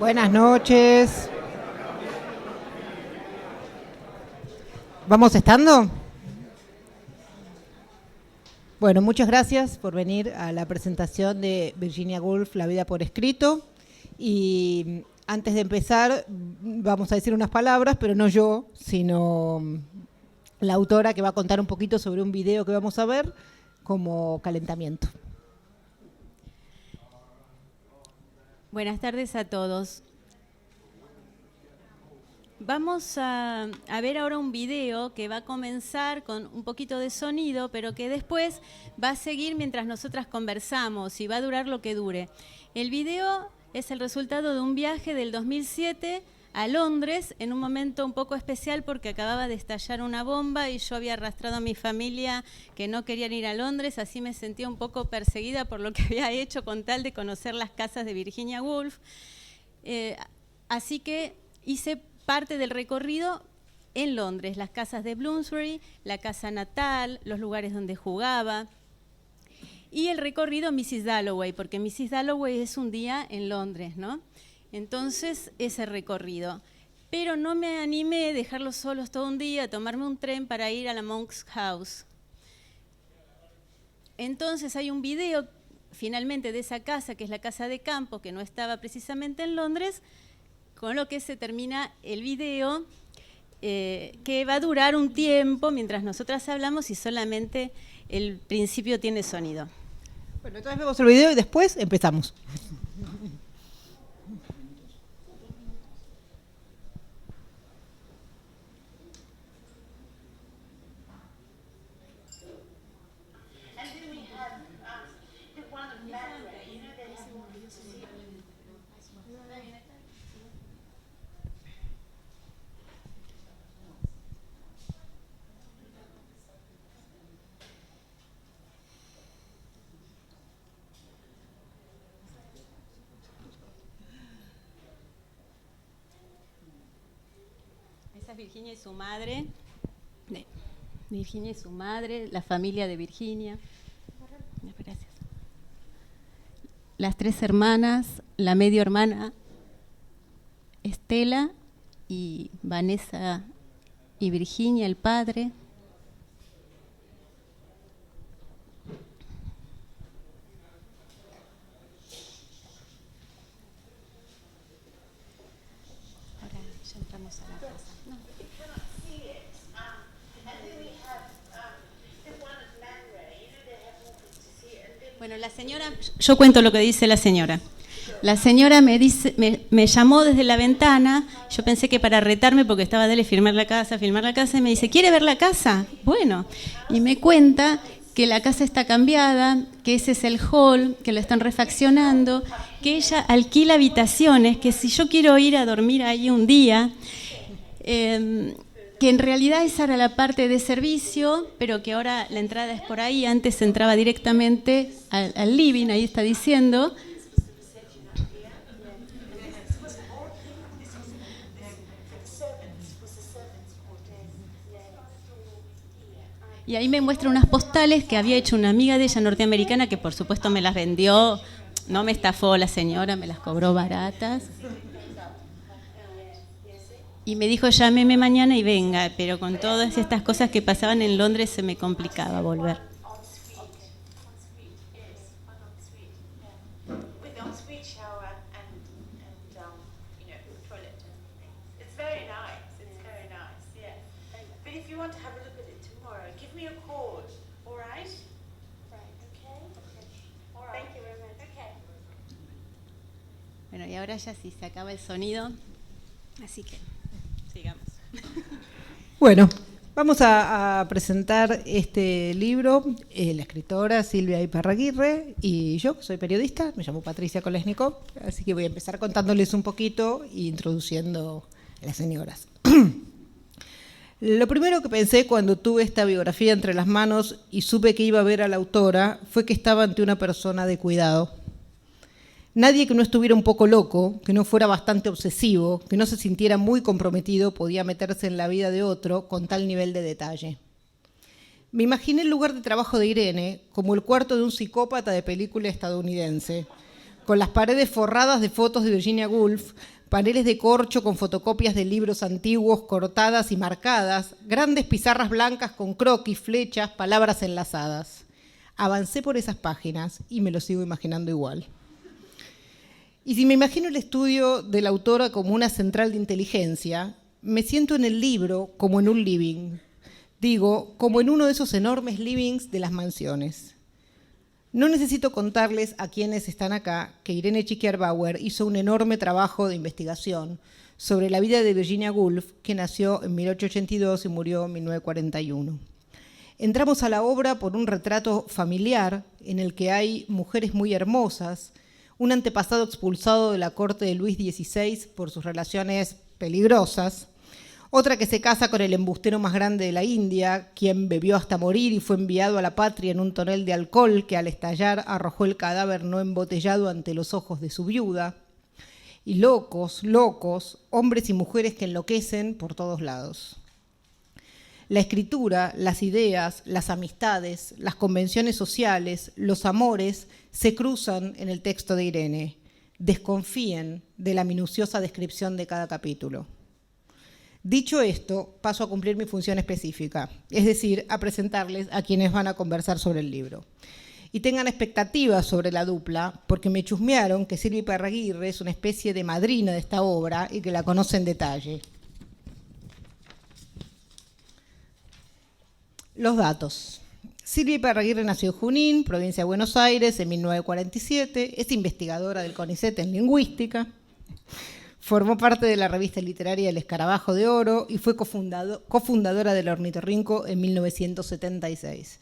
Buenas noches. ¿Vamos estando? Bueno, muchas gracias por venir a la presentación de Virginia Woolf, La vida por escrito. Y antes de empezar, vamos a decir unas palabras, pero no yo, sino la autora, que va a contar un poquito sobre un video que vamos a ver como calentamiento. Buenas tardes a todos. Vamos a ver ahora un video que va a comenzar con un poquito de sonido, pero que después va a seguir mientras nosotras conversamos y va a durar lo que dure. El video es el resultado de un viaje del 2007 a Londres, en un momento un poco especial porque acababa de estallar una bomba y yo había arrastrado a mi familia que no querían ir a Londres, así me sentía un poco perseguida por lo que había hecho con tal de conocer las casas de Virginia Woolf. Así que hice parte del recorrido en Londres, las casas de Bloomsbury, la casa natal, los lugares donde jugaba, y el recorrido Mrs. Dalloway, porque Mrs. Dalloway es un día en Londres, ¿no? Entonces, ese recorrido. Pero no me animé a dejarlos solos todo un día, a tomarme un tren para ir a la Monk's House. Entonces hay un video, finalmente, de esa casa, que es la casa de campo, que no estaba precisamente en Londres, con lo que se termina el video, que va a durar un tiempo mientras nosotras hablamos y solamente el principio tiene sonido. Bueno, entonces vemos el video y después empezamos. Virginia y su madre, Virginia y su madre, la familia de Virginia. Gracias. Las tres hermanas, la medio hermana Estela y Vanessa y Virginia, el padre. Ahora ya entramos a la casa. Bueno, la señora, yo cuento lo que dice la señora. La señora me llamó desde la ventana, yo pensé que para retarme porque estaba de filmar la casa, y me dice, ¿quiere ver la casa? Bueno, y me cuenta que la casa está cambiada, que ese es el hall, que lo están refaccionando, que ella alquila habitaciones, que si yo quiero ir a dormir ahí un día, que en realidad esa era la parte de servicio, pero que ahora la entrada es por ahí, antes se entraba directamente al living, ahí está diciendo. Y ahí me muestra unas postales que había hecho una amiga de ella norteamericana, que por supuesto me las vendió, no me estafó la señora, me las cobró baratas. Y me dijo, llámeme mañana y venga, pero con todas estas cosas que pasaban en Londres se me complicaba volver. Bueno, y ahora ya sí se acaba el sonido, así que sigamos. Bueno, vamos a presentar este libro, la escritora Silvia Iparraguirre y yo, que soy periodista, me llamo Patricia Kolesnikov, así que voy a empezar contándoles un poquito e introduciendo a las señoras. Lo primero que pensé cuando tuve esta biografía entre las manos y supe que iba a ver a la autora fue que estaba ante una persona de cuidado. Nadie que no estuviera un poco loco, que no fuera bastante obsesivo, que no se sintiera muy comprometido podía meterse en la vida de otro con tal nivel de detalle. Me imaginé el lugar de trabajo de Irene como el cuarto de un psicópata de película estadounidense, con las paredes forradas de fotos de Virginia Woolf, paneles de corcho con fotocopias de libros antiguos cortadas y marcadas, grandes pizarras blancas con croquis, flechas, palabras enlazadas. Avancé por esas páginas y me lo sigo imaginando igual. Y si me imagino el estudio de la autora como una central de inteligencia, me siento en el libro como en un living. Digo, como en uno de esos enormes livings de las mansiones. No necesito contarles a quienes están acá que Irene Tschickier-Bauer hizo un enorme trabajo de investigación sobre la vida de Virginia Woolf, que nació en 1882 y murió en 1941. Entramos a la obra por un retrato familiar en el que hay mujeres muy hermosas, un antepasado expulsado de la corte de Luis XVI por sus relaciones peligrosas, otra que se casa con el embustero más grande de la India, quien bebió hasta morir y fue enviado a la patria en un tonel de alcohol que al estallar arrojó el cadáver no embotellado ante los ojos de su viuda, y locos, hombres y mujeres que enloquecen por todos lados. La escritura, las ideas, las amistades, las convenciones sociales, los amores se cruzan en el texto de Irene. Desconfíen de la minuciosa descripción de cada capítulo. Dicho esto, paso a cumplir mi función específica, es decir, a presentarles a quienes van a conversar sobre el libro. Y tengan expectativas sobre la dupla, porque me chusmearon que Silvia Iparraguirre es una especie de madrina de esta obra y que la conoce en detalle. Los datos. Silvia Iparraguirre nació en Junín, provincia de Buenos Aires, en 1947. Es investigadora del CONICET en lingüística. Formó parte de la revista literaria El Escarabajo de Oro y fue cofundadora del Ornitorrinco en 1976.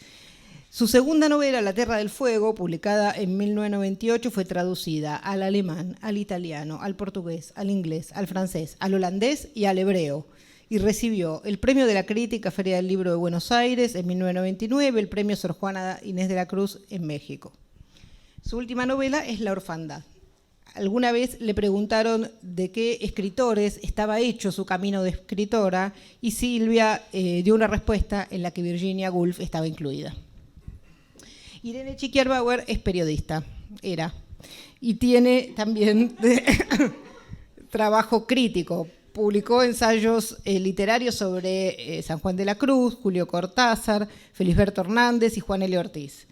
Su segunda novela, La Tierra del Fuego, publicada en 1998, fue traducida al alemán, al italiano, al portugués, al inglés, al francés, al holandés y al hebreo. Y recibió el premio de la Crítica Feria del Libro de Buenos Aires en 1999, el premio Sor Juana Inés de la Cruz en México. Su última novela es La Orfandad. Alguna vez le preguntaron de qué escritores estaba hecho su camino de escritora y Silvia dio una respuesta en la que Virginia Woolf estaba incluida. Irene Tschickier-Bauer es periodista, y tiene también trabajo crítico. Publicó ensayos literarios sobre San Juan de la Cruz, Julio Cortázar, Felisberto Hernández y Juan L. Ortiz.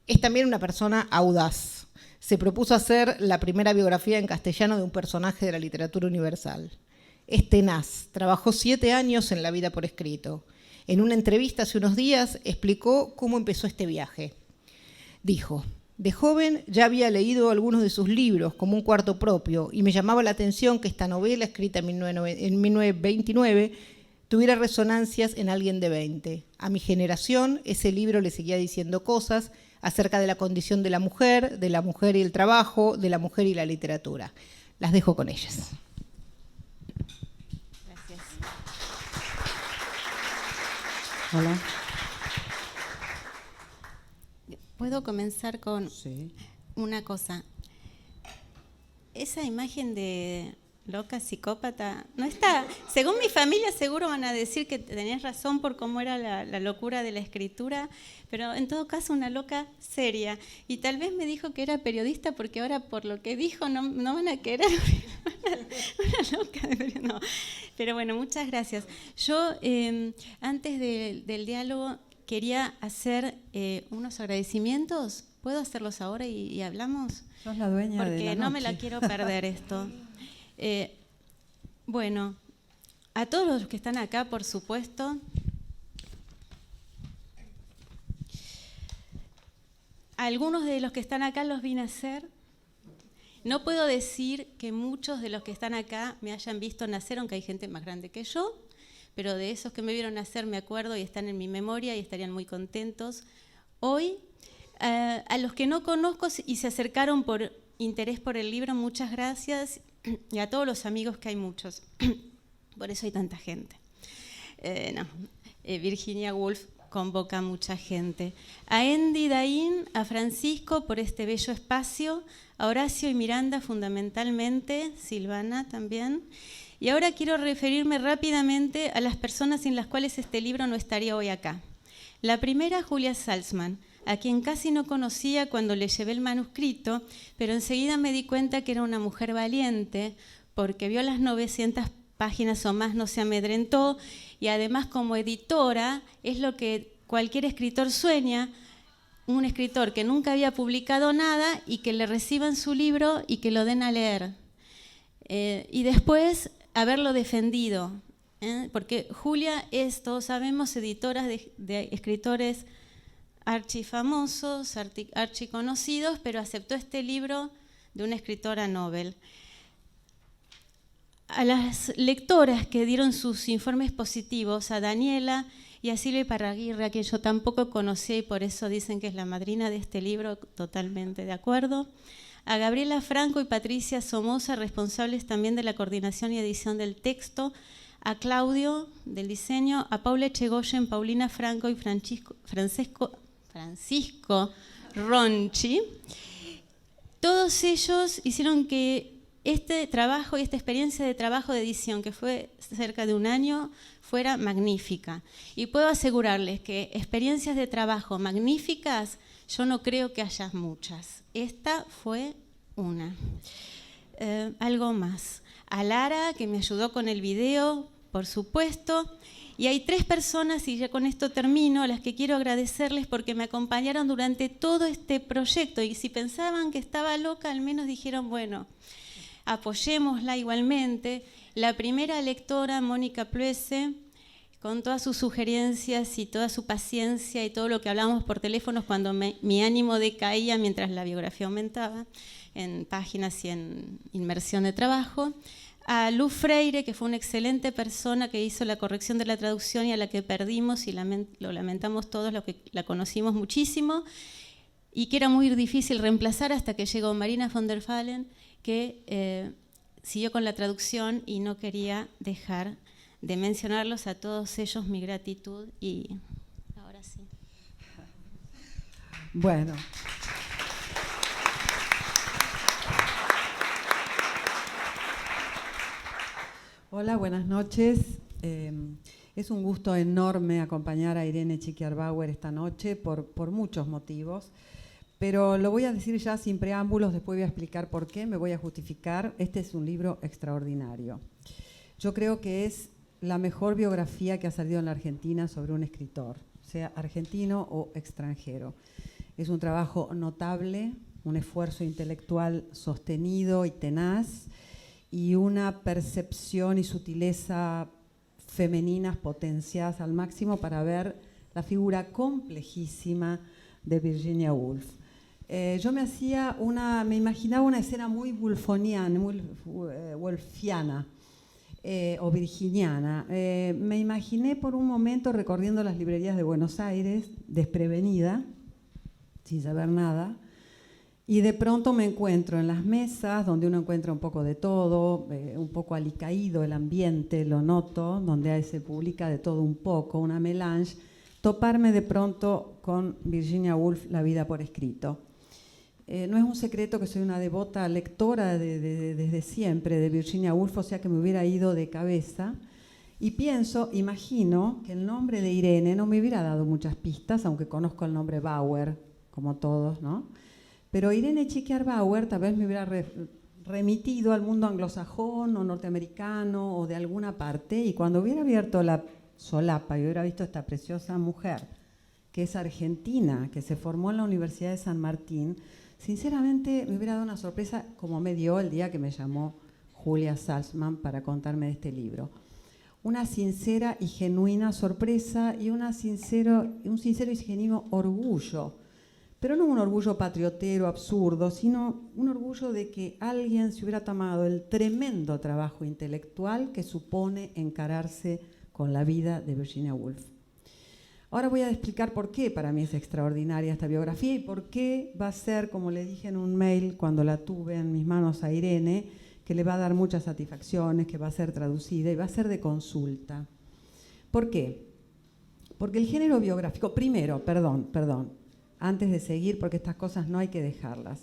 Es también una persona audaz. Se propuso hacer la primera biografía en castellano de un personaje de la literatura universal. Es tenaz, trabajó 7 años en la vida por escrito. En una entrevista hace unos días explicó cómo empezó este viaje. Dijo: de joven ya había leído algunos de sus libros como un cuarto propio y me llamaba la atención que esta novela, escrita en 1929, tuviera resonancias en alguien de 20. A mi generación ese libro le seguía diciendo cosas acerca de la condición de la mujer y el trabajo, de la mujer y la literatura. Las dejo con ellas. Gracias. Hola. ¿Puedo comenzar con una cosa? Esa imagen de loca, psicópata, no está. Según mi familia seguro van a decir que tenías razón por cómo era la locura de la escritura, pero en todo caso una loca seria. Y tal vez me dijo que era periodista porque ahora por lo que dijo no van a querer una loca. No. Pero bueno, muchas gracias. Yo antes del diálogo quería hacer unos agradecimientos. ¿Puedo hacerlos ahora y hablamos? Sos la dueña de la noche. Porque no me la quiero perder esto. Bueno, a todos los que están acá, por supuesto. Algunos de los que están acá los vine a hacer. No puedo decir que muchos de los que están acá me hayan visto nacer, aunque hay gente más grande que yo, pero de esos que me vieron nacer me acuerdo y están en mi memoria y estarían muy contentos. Hoy, a los que no conozco y se acercaron por interés por el libro, muchas gracias, y a todos los amigos, que hay muchos, por eso hay tanta gente. Virginia Woolf convoca a mucha gente. A Endy Dain, a Francisco por este bello espacio, a Horacio y Miranda fundamentalmente, Silvana también. Y ahora quiero referirme rápidamente a las personas sin las cuales este libro no estaría hoy acá. La primera, Julia Salzman, a quien casi no conocía cuando le llevé el manuscrito, pero enseguida me di cuenta que era una mujer valiente, porque vio las 900 páginas o más, no se amedrentó, y además como editora es lo que cualquier escritor sueña, un escritor que nunca había publicado nada y que le reciban su libro y que lo den a leer. Y después haberlo defendido, porque Julia es, todos sabemos, editora de escritores archifamosos, archiconocidos, pero aceptó este libro de una escritora Nobel. A las lectoras que dieron sus informes positivos, a Daniela y a Silvia Iparraguirre, a quien yo tampoco conocía y por eso dicen que es la madrina de este libro, totalmente de acuerdo. A Gabriela Franco y Patricia Somoza, responsables también de la coordinación y edición del texto. A Claudio, del diseño. A Paula Echegoyen, Paulina Franco y Francisco Ronchi. Todos ellos hicieron que este trabajo y esta experiencia de trabajo de edición, que fue cerca de un año, fuera magnífica. Y puedo asegurarles que experiencias de trabajo magníficas, yo no creo que haya muchas. Esta fue una. Algo más. A Lara, que me ayudó con el video, por supuesto. Y hay 3 personas, y ya con esto termino, a las que quiero agradecerles porque me acompañaron durante todo este proyecto. Y si pensaban que estaba loca, al menos dijeron, bueno, apoyémosla igualmente. La primera lectora, Mónica Pluese, con todas sus sugerencias y toda su paciencia y todo lo que hablábamos por teléfonos cuando mi ánimo decaía mientras la biografía aumentaba en páginas y en inmersión de trabajo. A Luz Freire, que fue una excelente persona que hizo la corrección de la traducción y a la que perdimos y lo lamentamos todos los que la conocimos muchísimo y que era muy difícil reemplazar hasta que llegó Marina von der Fallen, que siguió con la traducción y no quería dejar de mencionarlos a todos ellos, mi gratitud. Y ahora sí. Bueno. Hola, buenas noches. Es un gusto enorme acompañar a Irene Txiki-Arbauer esta noche por muchos motivos. Pero lo voy a decir ya sin preámbulos, después voy a explicar por qué, me voy a justificar. Este es un libro extraordinario. Yo creo que es la mejor biografía que ha salido en la Argentina sobre un escritor, sea argentino o extranjero. Es un trabajo notable, un esfuerzo intelectual sostenido y tenaz, y una percepción y sutileza femeninas potenciadas al máximo para ver la figura complejísima de Virginia Woolf. Yo me imaginaba una escena muy woolfiana, muy wolfiana o virginiana. Me imaginé por un momento recorriendo las librerías de Buenos Aires, desprevenida, sin saber nada, y de pronto me encuentro en las mesas donde uno encuentra un poco de todo, un poco alicaído el ambiente, lo noto, donde se publica de todo un poco, una melange, toparme de pronto con Virginia Woolf, La vida por escrito. No es un secreto que soy una devota lectora desde siempre de Virginia Woolf, o sea que me hubiera ido de cabeza. Y imagino que el nombre de Irene no me hubiera dado muchas pistas, aunque conozco el nombre Bauer, como todos, ¿no? Pero Irene Txiki-Arbauer tal vez me hubiera remitido al mundo anglosajón o norteamericano o de alguna parte, y cuando hubiera abierto la solapa y hubiera visto esta preciosa mujer, que es argentina, que se formó en la Universidad de San Martín, sinceramente me hubiera dado una sorpresa como me dio el día que me llamó Julia Salzman para contarme de este libro. Una sincera y genuina sorpresa y un sincero y genuino orgullo, pero no un orgullo patriotero absurdo, sino un orgullo de que alguien se hubiera tomado el tremendo trabajo intelectual que supone encararse con la vida de Virginia Woolf. Ahora voy a explicar por qué para mí es extraordinaria esta biografía y por qué va a ser, como le dije en un mail cuando la tuve en mis manos a Irene, que le va a dar muchas satisfacciones, que va a ser traducida y va a ser de consulta. ¿Por qué? Porque el género biográfico, primero, perdón, antes de seguir, porque estas cosas no hay que dejarlas.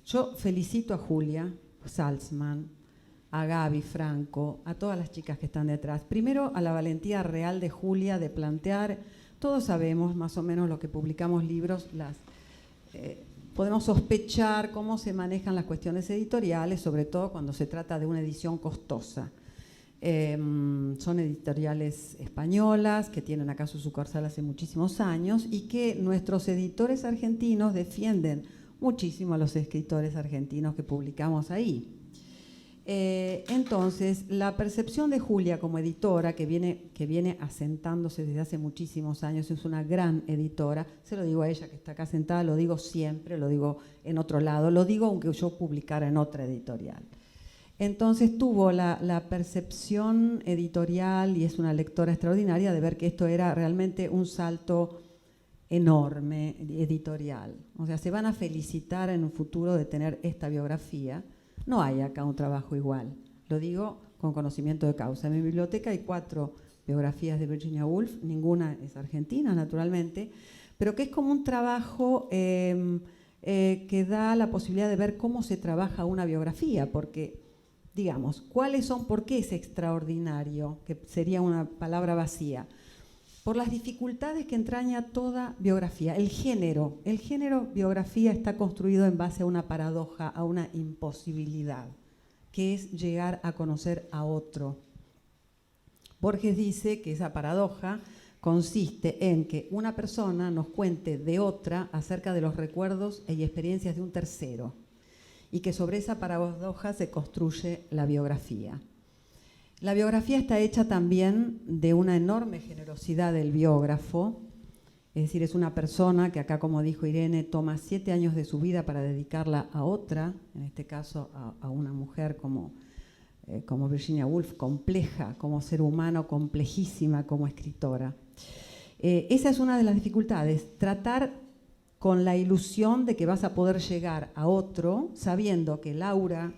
Yo felicito a Julia Salzman, a Gaby Franco, a todas las chicas que están detrás. Primero, a la valentía real de Julia de plantear Todos sabemos más o menos los que publicamos libros, podemos sospechar cómo se manejan las cuestiones editoriales, sobre todo cuando se trata de una edición costosa. Son editoriales españolas que tienen acá su sucursal hace muchísimos años y que nuestros editores argentinos defienden muchísimo a los escritores argentinos que publicamos ahí. Entonces, la percepción de Julia como editora, que viene asentándose desde hace muchísimos años, es una gran editora, se lo digo a ella que está acá sentada, lo digo siempre, lo digo en otro lado, lo digo aunque yo publicara en otra editorial. Entonces tuvo la percepción editorial, y es una lectora extraordinaria, de ver que esto era realmente un salto enorme editorial. O sea, se van a felicitar en un futuro de tener esta biografía. No hay acá un trabajo igual, lo digo con conocimiento de causa. En mi biblioteca hay 4 biografías de Virginia Woolf, ninguna es argentina, naturalmente, pero que es como un trabajo que da la posibilidad de ver cómo se trabaja una biografía, porque, digamos, ¿cuáles son? ¿Por qué es extraordinario? Que sería una palabra vacía. Por las dificultades que entraña toda biografía. El género biografía está construido en base a una paradoja, a una imposibilidad, que es llegar a conocer a otro. Borges dice que esa paradoja consiste en que una persona nos cuente de otra acerca de los recuerdos y experiencias de un tercero, y que sobre esa paradoja se construye la biografía. La biografía está hecha también de una enorme generosidad del biógrafo, es decir, es una persona que acá, como dijo Irene, toma 7 años de su vida para dedicarla a otra, en este caso a una mujer como Virginia Woolf, compleja como ser humano, complejísima como escritora. Esa es una de las dificultades, tratar con la ilusión de que vas a poder llegar a otro, sabiendo que Laura,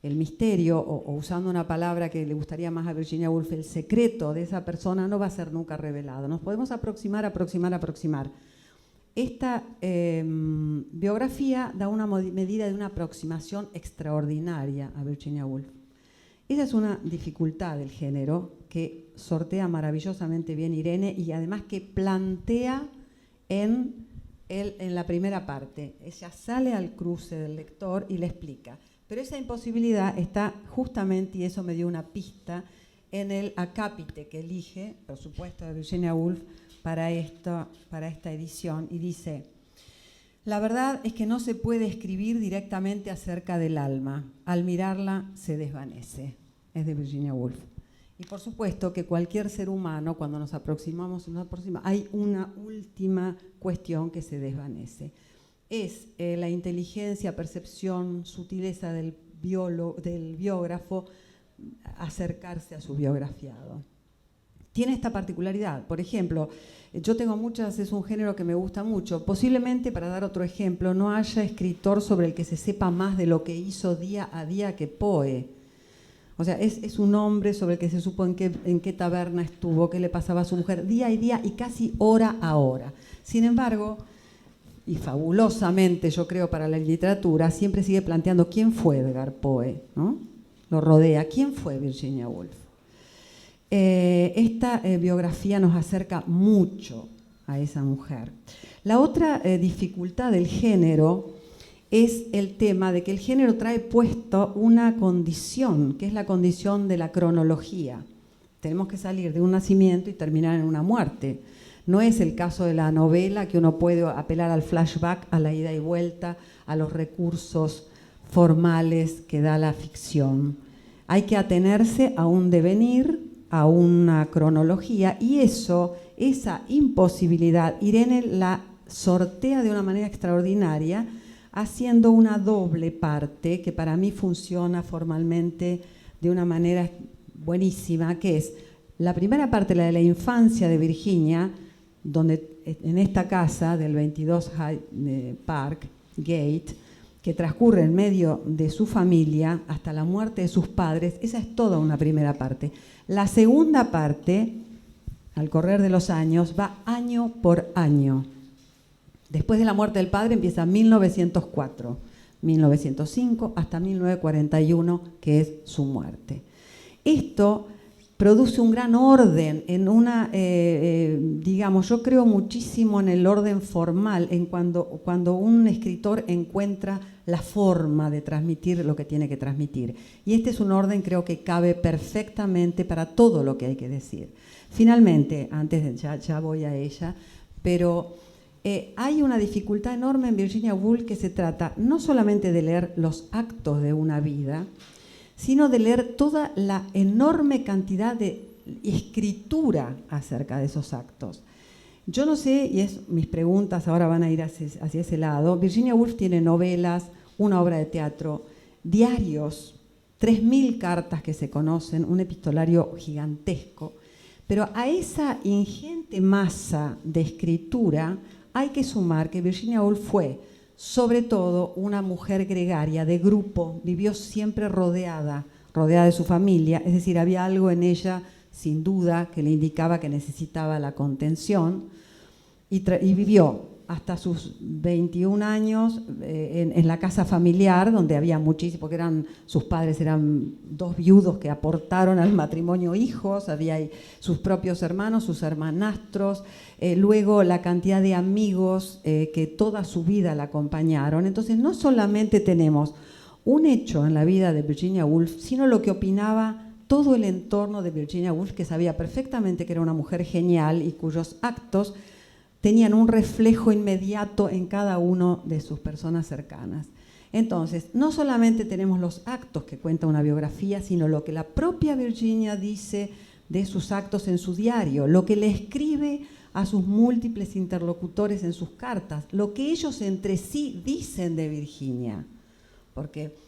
el misterio, o usando una palabra que le gustaría más a Virginia Woolf, el secreto de esa persona no va a ser nunca revelado. Nos podemos aproximar. Esta biografía da una medida de una aproximación extraordinaria a Virginia Woolf. Esa es una dificultad del género que sortea maravillosamente bien Irene y además que plantea en la primera parte. Ella sale al cruce del lector y le explica. Pero esa imposibilidad está justamente, y eso me dio una pista, en el acápite que elige, por supuesto, de Virginia Woolf para esta edición. Y dice: la verdad es que no se puede escribir directamente acerca del alma. Al mirarla se desvanece. Es de Virginia Woolf. Y por supuesto que cualquier ser humano, cuando nos aproximamos, hay una última cuestión que se desvanece. Es la inteligencia, percepción, sutileza del biógrafo acercarse a su biografiado. Tiene esta particularidad. Por ejemplo, yo tengo muchas, es un género que me gusta mucho. Posiblemente, para dar otro ejemplo, no haya escritor sobre el que se sepa más de lo que hizo día a día que Poe. O sea, es un hombre sobre el que se supo en qué taberna estuvo, qué le pasaba a su mujer, día y día y casi hora a hora. Sin embargo, y fabulosamente, yo creo, para la literatura, siempre sigue planteando quién fue Edgar Poe, ¿no? Lo rodea. ¿Quién fue Virginia Woolf? Esta biografía nos acerca mucho a esa mujer. La otra dificultad del género es el tema de que el género trae puesto una condición, que es la condición de la cronología. Tenemos que salir de un nacimiento y terminar en una muerte. No es el caso de la novela, que uno puede apelar al flashback, a la ida y vuelta, a los recursos formales que da la ficción. Hay que atenerse a un devenir, a una cronología, y esa imposibilidad, Irene la sortea de una manera extraordinaria, haciendo una doble parte que para mí funciona formalmente de una manera buenísima, que es la primera parte, la de la infancia de Virginia, donde en esta casa del 22 Park Gate, que transcurre en medio de su familia hasta la muerte de sus padres, esa es toda una primera parte. La segunda parte, al correr de los años, va año por año. Después de la muerte del padre empieza 1904, 1905 hasta 1941, que es su muerte. Esto produce un gran orden, en una, digamos, yo creo muchísimo en el orden formal, en cuando un escritor encuentra la forma de transmitir lo que tiene que transmitir. Y este es un orden, creo que cabe perfectamente para todo lo que hay que decir. Finalmente, antes de, ya voy a ella, pero hay una dificultad enorme en Virginia Woolf, que se trata no solamente de leer los actos de una vida, sino de leer toda la enorme cantidad de escritura acerca de esos actos. Yo no sé, y mis preguntas ahora van a ir hacia ese lado. Virginia Woolf tiene novelas, una obra de teatro, diarios, 3.000 cartas que se conocen, un epistolario gigantesco. Pero a esa ingente masa de escritura hay que sumar que Virginia Woolf fue, sobre todo, una mujer gregaria, de grupo, vivió siempre rodeada de su familia, es decir, había algo en ella, sin duda, que le indicaba que necesitaba la contención, y vivió hasta sus 21 años en la casa familiar, donde había muchísimo, porque sus padres eran 2 viudos que aportaron al matrimonio hijos, había sus propios hermanos, sus hermanastros, luego la cantidad de amigos que toda su vida la acompañaron. Entonces no solamente tenemos un hecho en la vida de Virginia Woolf, sino lo que opinaba todo el entorno de Virginia Woolf, que sabía perfectamente que era una mujer genial y cuyos actos tenían un reflejo inmediato en cada uno de sus personas cercanas. Entonces, no solamente tenemos los actos que cuenta una biografía, sino lo que la propia Virginia dice de sus actos en su diario, lo que le escribe a sus múltiples interlocutores en sus cartas, lo que ellos entre sí dicen de Virginia. Porque,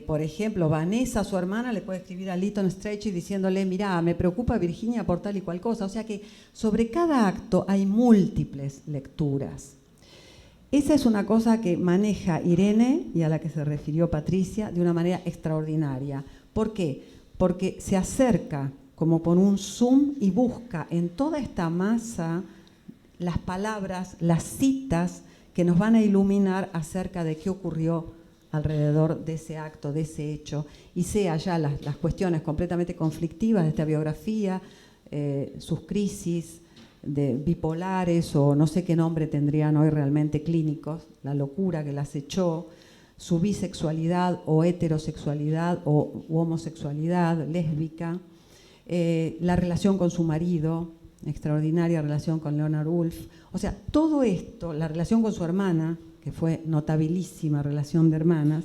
por ejemplo, Vanessa, su hermana, le puede escribir a Lytton Strachey diciéndole: mirá, me preocupa Virginia por tal y cual cosa. O sea que sobre cada acto hay múltiples lecturas. Esa es una cosa que maneja Irene, y a la que se refirió Patricia, de una manera extraordinaria. ¿Por qué? Porque se acerca como por un zoom y busca en toda esta masa las palabras, las citas que nos van a iluminar acerca de qué ocurrió alrededor de ese acto, de ese hecho, y sea ya las cuestiones completamente conflictivas de esta biografía, sus crisis bipolares, o no sé qué nombre tendrían hoy realmente clínicos, la locura que las echó, su bisexualidad o heterosexualidad o homosexualidad lésbica, la relación con su marido, extraordinaria relación con Leonard Woolf, o sea, todo esto, la relación con su hermana, que fue notabilísima relación de hermanas,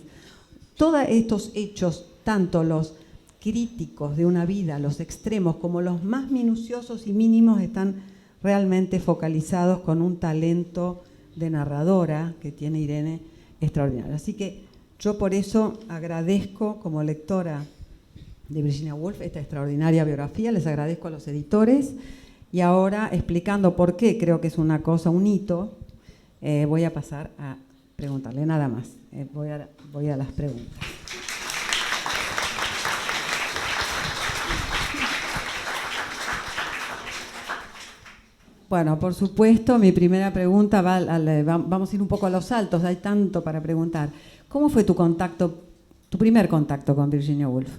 todos estos hechos, tanto los críticos de una vida, los extremos, como los más minuciosos y mínimos, están realmente focalizados con un talento de narradora que tiene Irene extraordinario. Así que yo por eso agradezco como lectora de Virginia Woolf esta extraordinaria biografía, les agradezco a los editores, y ahora, explicando por qué creo que es una cosa, un hito, voy a pasar a preguntarle, nada más. Voy a las preguntas. Bueno, por supuesto, mi primera pregunta vamos a ir un poco a los saltos, hay tanto para preguntar. ¿Cómo fue tu primer contacto con Virginia Woolf?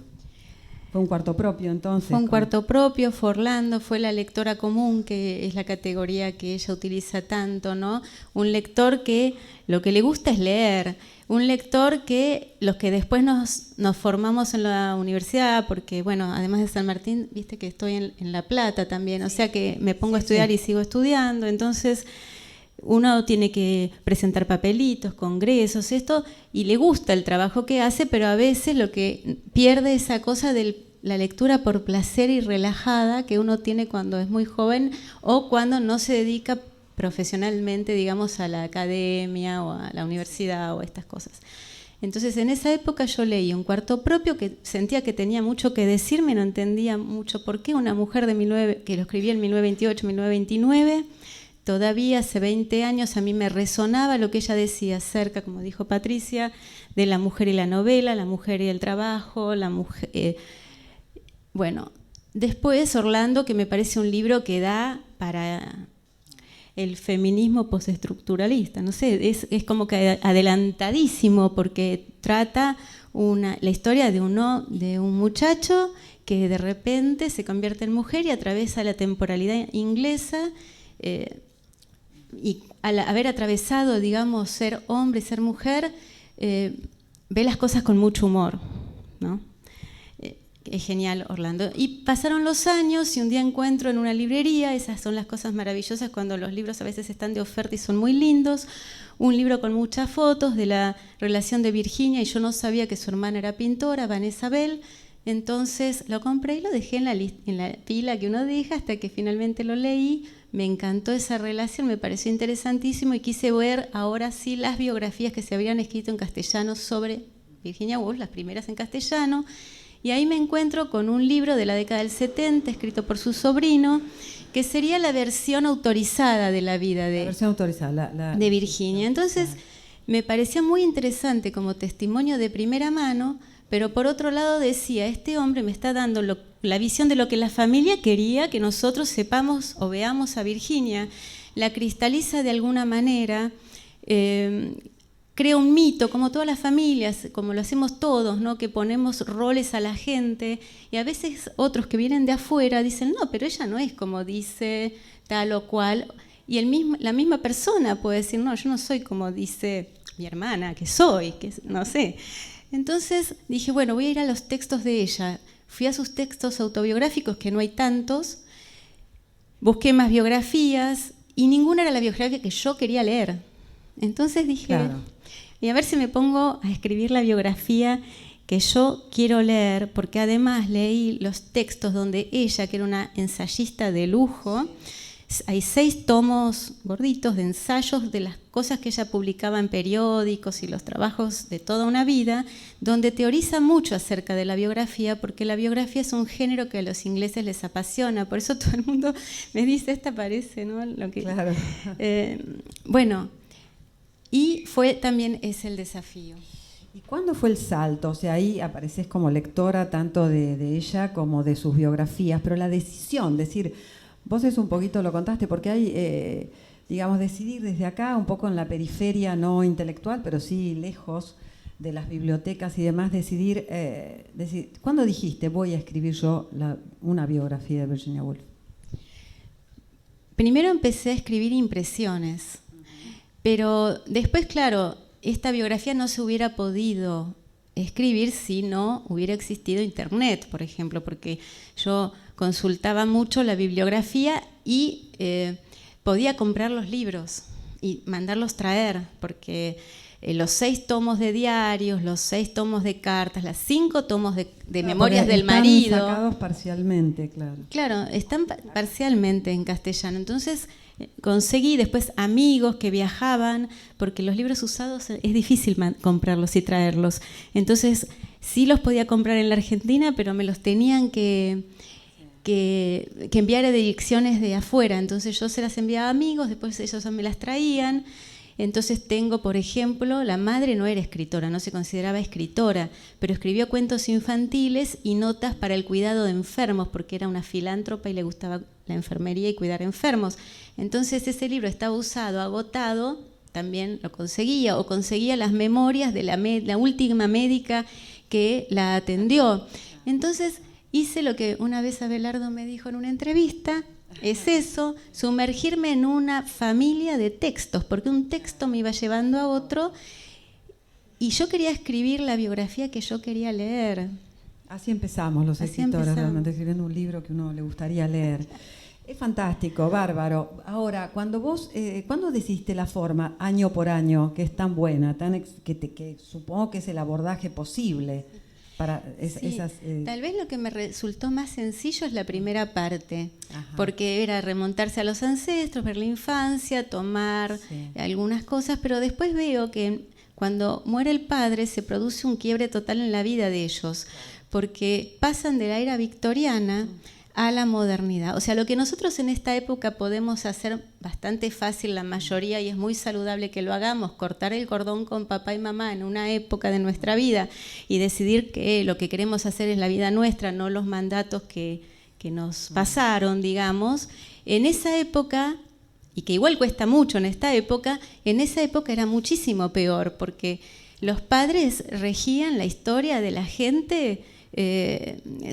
¿Fue un cuarto propio entonces? Fue un cuarto propio, fue Orlando, fue la lectora común, que es la categoría que ella utiliza tanto, ¿no? Un lector que lo que le gusta es leer, un lector que los que después nos formamos en la universidad, porque bueno, además de San Martín, viste que estoy en La Plata también, o sea que me pongo a estudiar y sigo estudiando, entonces uno tiene que presentar papelitos, congresos, esto, y le gusta el trabajo que hace, pero a veces lo que pierde esa cosa de la lectura por placer y relajada que uno tiene cuando es muy joven o cuando no se dedica profesionalmente, digamos, a la academia o a la universidad o a estas cosas. Entonces, en esa época yo leí un cuarto propio que sentía que tenía mucho que decirme, no entendía mucho por qué una mujer que lo escribía en 1928, 1929, todavía hace 20 años a mí me resonaba lo que ella decía acerca, como dijo Patricia, de la mujer y la novela, la mujer y el trabajo, la mujer... Bueno, después Orlando, que me parece un libro que da para el feminismo postestructuralista, no sé, es como que adelantadísimo porque trata la historia de un muchacho que de repente se convierte en mujer y atraviesa la temporalidad inglesa, y al haber atravesado, digamos, ser hombre, ser mujer, ve las cosas con mucho humor, ¿no? Es genial, Orlando. Y pasaron los años y un día encuentro en una librería, esas son las cosas maravillosas cuando los libros a veces están de oferta y son muy lindos, un libro con muchas fotos de la relación de Virginia, y yo no sabía que su hermana era pintora, Vanessa Bell. Entonces lo compré y lo dejé en la pila que uno deja hasta que finalmente lo leí. Me encantó esa relación, me pareció interesantísimo y quise ver ahora sí las biografías que se habían escrito en castellano sobre Virginia Woolf, las primeras en castellano. Y ahí me encuentro con un libro de la década del 70, escrito por su sobrino, que sería la versión autorizada de la vida de Virginia. Entonces, me parecía muy interesante como testimonio de primera mano, pero por otro lado decía, este hombre me está dando la visión de lo que la familia quería que nosotros sepamos o veamos a Virginia, la cristaliza de alguna manera, crea un mito, como todas las familias, como lo hacemos todos, ¿no? Que ponemos roles a la gente, y a veces otros que vienen de afuera dicen, no, pero ella no es como dice tal o cual, y la misma persona puede decir, no, yo no soy como dice mi hermana, que soy, que no sé. Entonces dije, bueno, voy a ir a los textos de ella. Fui a sus textos autobiográficos, que no hay tantos, busqué más biografías, y ninguna era la biografía que yo quería leer. Entonces dije, claro, y a ver si me pongo a escribir la biografía que yo quiero leer, porque además leí los textos donde ella, que era una ensayista de lujo, hay 6 tomos gorditos de ensayos de las cosas que ella publicaba en periódicos y los trabajos de toda una vida, donde teoriza mucho acerca de la biografía, porque la biografía es un género que a los ingleses les apasiona. Por eso todo el mundo me dice, esta parece, ¿no? Lo que, claro. Bueno, y también es el desafío. ¿Y cuándo fue el salto? O sea, ahí apareces como lectora tanto de ella como de sus biografías, pero la decisión, decir, vos un poquito lo contaste, porque hay, digamos, decidir desde acá, un poco en la periferia, no intelectual, pero sí lejos de las bibliotecas y demás, decidir, ¿cuándo dijiste voy a escribir yo una biografía de Virginia Woolf? Primero empecé a escribir impresiones, pero después, claro, esta biografía no se hubiera podido escribir si no hubiera existido Internet, por ejemplo, porque yo consultaba mucho la bibliografía y podía comprar los libros y mandarlos traer, porque los 6 tomos de diarios, los 6 tomos de cartas, las 5 tomos de memorias del marido. Están sacados parcialmente, claro. Claro, están parcialmente en castellano. Entonces conseguí después amigos que viajaban, porque los libros usados es difícil comprarlos y traerlos. Entonces sí los podía comprar en la Argentina, pero me los tenían que enviar a direcciones de afuera. Entonces yo se las enviaba a amigos, después ellos me las traían. Entonces tengo, por ejemplo, la madre no era escritora, no se consideraba escritora, pero escribió cuentos infantiles y notas para el cuidado de enfermos, porque era una filántropa y le gustaba la enfermería y cuidar enfermos. Entonces ese libro estaba usado, agotado, también lo conseguía, o conseguía las memorias de la última médica que la atendió. Entonces hice lo que una vez Abelardo me dijo en una entrevista, es eso, sumergirme en una familia de textos, porque un texto me iba llevando a otro y yo quería escribir la biografía que yo quería leer. Así empezamos los escritores, realmente escribiendo un libro que uno le gustaría leer. Es fantástico, bárbaro. Ahora, ¿cuándo decidiste la forma, año por año, que es tan buena, que supongo que es el abordaje posible? Tal vez lo que me resultó más sencillo es la primera parte, porque era remontarse a los ancestros, ver la infancia, tomar algunas cosas, pero después veo que cuando muere el padre se produce un quiebre total en la vida de ellos, porque pasan de la era victoriana a la modernidad. O sea, lo que nosotros en esta época podemos hacer bastante fácil la mayoría, y es muy saludable que lo hagamos, cortar el cordón con papá y mamá en una época de nuestra vida y decidir que lo que queremos hacer es la vida nuestra, no los mandatos que nos pasaron, digamos. En esa época, y que igual cuesta mucho en esa época era muchísimo peor, porque los padres regían la historia de la gente,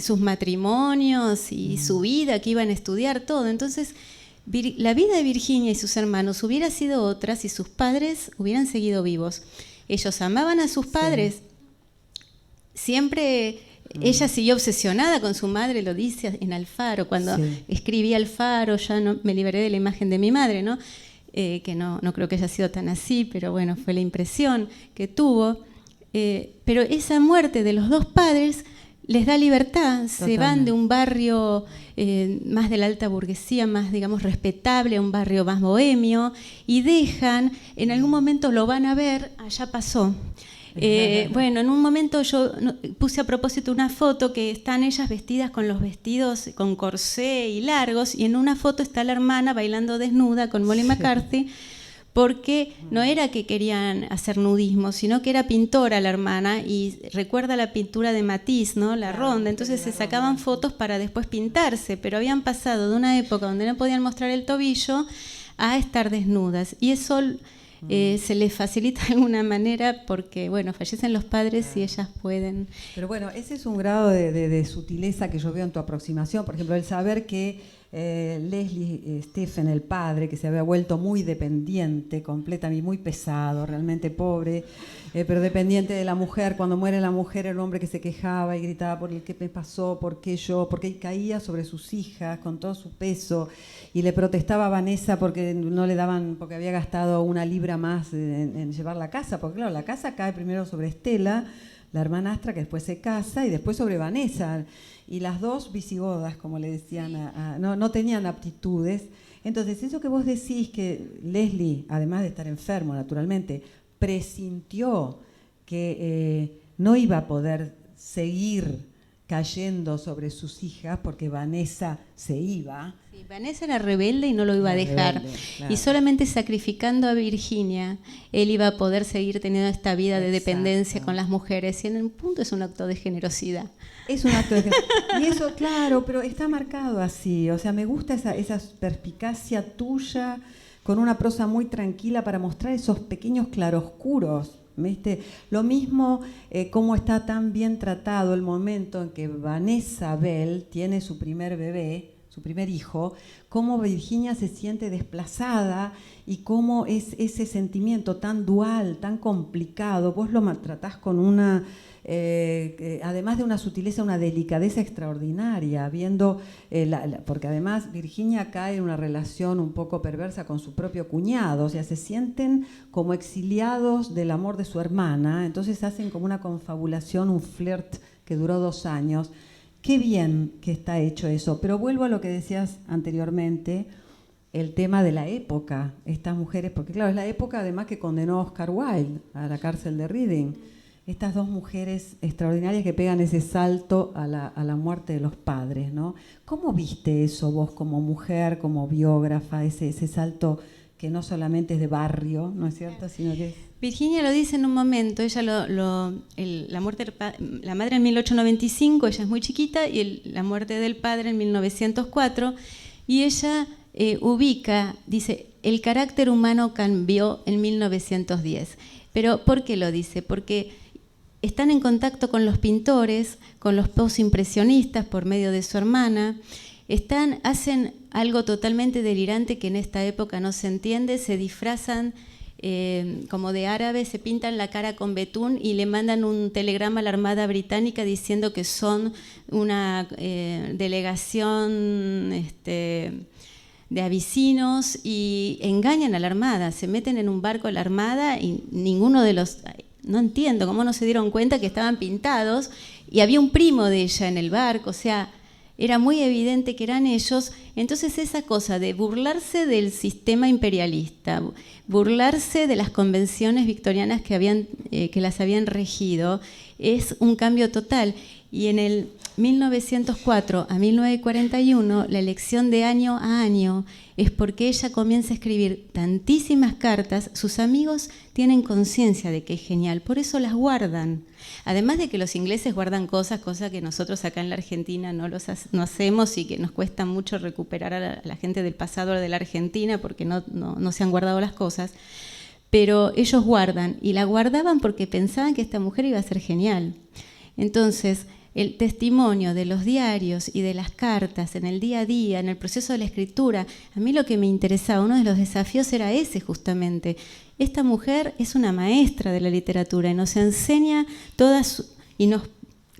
sus matrimonios y su vida, que iban a estudiar, todo. Entonces, la vida de Virginia y sus hermanos hubiera sido otra si sus padres hubieran seguido vivos. Ellos amaban a sus padres. Siempre ella siguió obsesionada con su madre, lo dice en Alfaro, cuando escribí Alfaro, ya no me liberé de la imagen de mi madre, ¿no? Que no creo que haya sido tan así, pero bueno, fue la impresión que tuvo. Pero esa muerte de los dos padres les da libertad. Totalmente. Se van de un barrio más de la alta burguesía, más, digamos, respetable, a un barrio más bohemio, y dejan, en algún momento lo van a ver, ya pasó. Bueno, en un momento yo puse a propósito una foto que están ellas vestidas con los vestidos con corsé y largos, y en una foto está la hermana bailando desnuda con Molly McCarthy, porque no era que querían hacer nudismo, sino que era pintora la hermana y recuerda la pintura de Matisse, ¿no? La ronda. Entonces se sacaban fotos para después pintarse, pero habían pasado de una época donde no podían mostrar el tobillo a estar desnudas, y eso se les facilita de alguna manera porque, bueno, fallecen los padres y ellas pueden. Pero bueno, ese es un grado de sutileza que yo veo en tu aproximación. Por ejemplo, el saber que Leslie Stephen, el padre, que se había vuelto muy dependiente, completamente, muy pesado, realmente pobre, pero dependiente de la mujer. Cuando muere la mujer, era un hombre que se quejaba y gritaba por el que me pasó, por qué yo, porque caía sobre sus hijas con todo su peso, y le protestaba a Vanessa porque no le daban, porque había gastado una libra más en llevar la casa, porque claro, la casa cae primero sobre Estela, la hermanastra, que después se casa, y después sobre Vanessa. Y las dos visigodas, como le decían, no tenían aptitudes. Entonces, eso que vos decís, que Leslie, además de estar enfermo, naturalmente, presintió que no iba a poder seguir cayendo sobre sus hijas porque Vanessa se iba. Sí, Vanessa era rebelde y no lo iba a dejar. Rebelde, claro. Y solamente sacrificando a Virginia, él iba a poder seguir teniendo esta vida de dependencia con las mujeres. Y en un punto es un acto de generosidad. Es un acto de generosidad. Y eso, claro, pero está marcado así. O sea, me gusta esa perspicacia tuya con una prosa muy tranquila para mostrar esos pequeños claroscuros. ¿Viste? Lo mismo cómo está tan bien tratado el momento en que Vanessa Bell tiene su primer bebé, su primer hijo, cómo Virginia se siente desplazada y cómo es ese sentimiento tan dual, tan complicado. Vos lo maltratás con una, además de una sutileza, una delicadeza extraordinaria, viendo, porque además Virginia cae en una relación un poco perversa con su propio cuñado, o sea, se sienten como exiliados del amor de su hermana, entonces hacen como una confabulación, un flirt que duró 2 años. Qué bien que está hecho eso, pero vuelvo a lo que decías anteriormente, el tema de la época, estas mujeres, porque claro, es la época además que condenó a Oscar Wilde a la cárcel de Reading, estas dos mujeres extraordinarias que pegan ese salto a la muerte de los padres, ¿no? ¿Cómo viste eso vos como mujer, como biógrafa, ese salto que no solamente es de barrio, ¿no es cierto?, sino que es... Virginia lo dice en un momento, ella la muerte la madre en 1895, ella es muy chiquita, y la muerte del padre en 1904, y ella ubica, dice, el carácter humano cambió en 1910. Pero ¿por qué lo dice? Porque están en contacto con los pintores, con los postimpresionistas por medio de su hermana, hacen algo totalmente delirante que en esta época no se entiende, se disfrazan como de árabes, se pintan la cara con betún y le mandan un telegrama a la Armada Británica diciendo que son una delegación de abisinos, y engañan a la Armada, se meten en un barco a la Armada y ninguno de los... No entiendo cómo no se dieron cuenta que estaban pintados, y había un primo de ella en el barco, o sea... Era muy evidente que eran ellos. Entonces esa cosa de burlarse del sistema imperialista, burlarse de las convenciones victorianas que las habían regido, es un cambio total. Y en el 1904 a 1941, la elección de año a año es porque ella comienza a escribir tantísimas cartas, sus amigos tienen conciencia de que es genial, por eso las guardan. Además de que los ingleses guardan cosas que nosotros acá en la Argentina no hacemos, y que nos cuesta mucho recuperar a la gente del pasado de la Argentina porque no se han guardado las cosas. pero ellos guardan, y la guardaban porque pensaban que esta mujer iba a ser genial. Entonces, el testimonio de los diarios y de las cartas en el día a día, en el proceso de la escritura, a mí lo que me interesaba, uno de los desafíos era ese justamente. Esta mujer es una maestra de la literatura y nos enseña todas y nos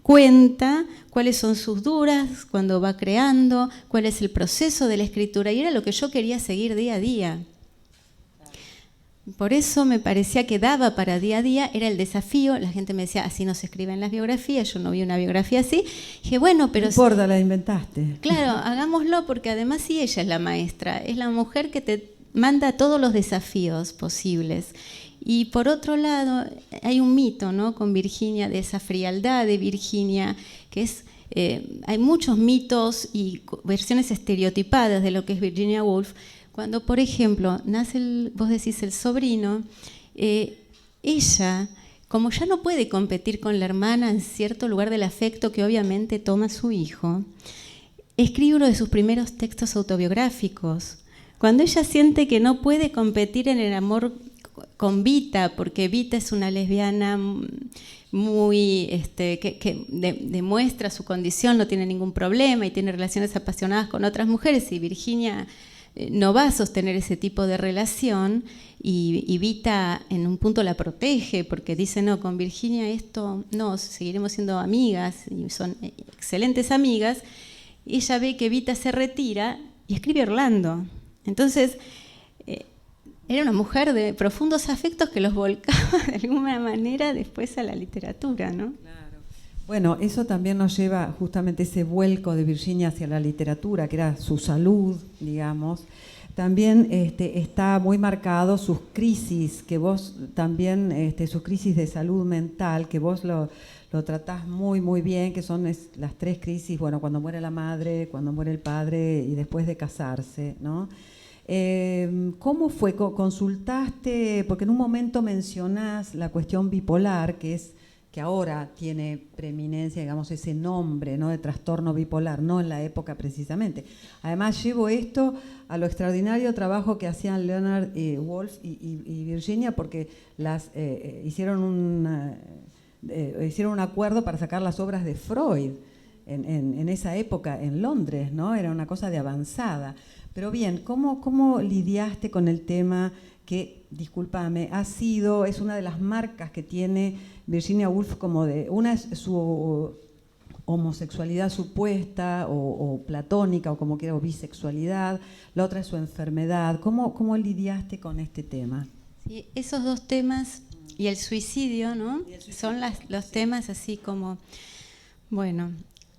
cuenta cuáles son sus dudas cuando va creando, cuál es el proceso de la escritura, y era lo que yo quería seguir día a día. Por eso me parecía que daba para día a día, era el desafío. La gente me decía, así no se escriben las biografías, yo no vi una biografía así. Dije, bueno, pero... No importa, la inventaste. Claro, hagámoslo, porque además sí, ella es la maestra, es la mujer que te manda todos los desafíos posibles. Y por otro lado, hay un mito, ¿no?, con Virginia, de esa frialdad de Virginia, que es... hay muchos mitos y versiones estereotipadas de lo que es Virginia Woolf. Cuando, por ejemplo, nace, vos decís, el sobrino, ella, como ya no puede competir con la hermana en cierto lugar del afecto que obviamente toma su hijo, escribe uno de sus primeros textos autobiográficos. Cuando ella siente que no puede competir en el amor con Vita, porque Vita es una lesbiana muy que demuestra su condición, no tiene ningún problema y tiene relaciones apasionadas con otras mujeres, y Virginia no va a sostener ese tipo de relación, y Vita en un punto la protege porque dice, no, con Virginia esto no, seguiremos siendo amigas, y son excelentes amigas. Ella ve que Vita se retira y escribe Orlando. Entonces era una mujer de profundos afectos que los volcaba de alguna manera después a la literatura, ¿no? Claro. Bueno, eso también nos lleva justamente ese vuelco de Virginia hacia la literatura, que era su salud, digamos. También está muy marcado sus crisis, que vos también, sus crisis de salud mental, que vos lo tratás muy, muy bien, que son las tres crisis, bueno, cuando muere la madre, cuando muere el padre y después de casarse, ¿no? ¿Cómo fue? ¿Consultaste? Porque en un momento mencionás la cuestión bipolar, que ahora tiene preeminencia, digamos, ese nombre, ¿no?, de trastorno bipolar, no en la época precisamente. Además, llevo esto a lo extraordinario trabajo que hacían Leonard Woolf y Virginia, porque hicieron un acuerdo para sacar las obras de Freud en esa época en Londres, ¿no? Era una cosa de avanzada. Pero bien, ¿cómo lidiaste con el tema que, discúlpame, es una de las marcas que tiene Virginia Woolf, como una es su homosexualidad supuesta o platónica, o como quiera, o bisexualidad, la otra es su enfermedad? ¿Cómo lidiaste con este tema? Sí, esos dos temas y el suicidio, ¿no? Son los temas así como... Bueno,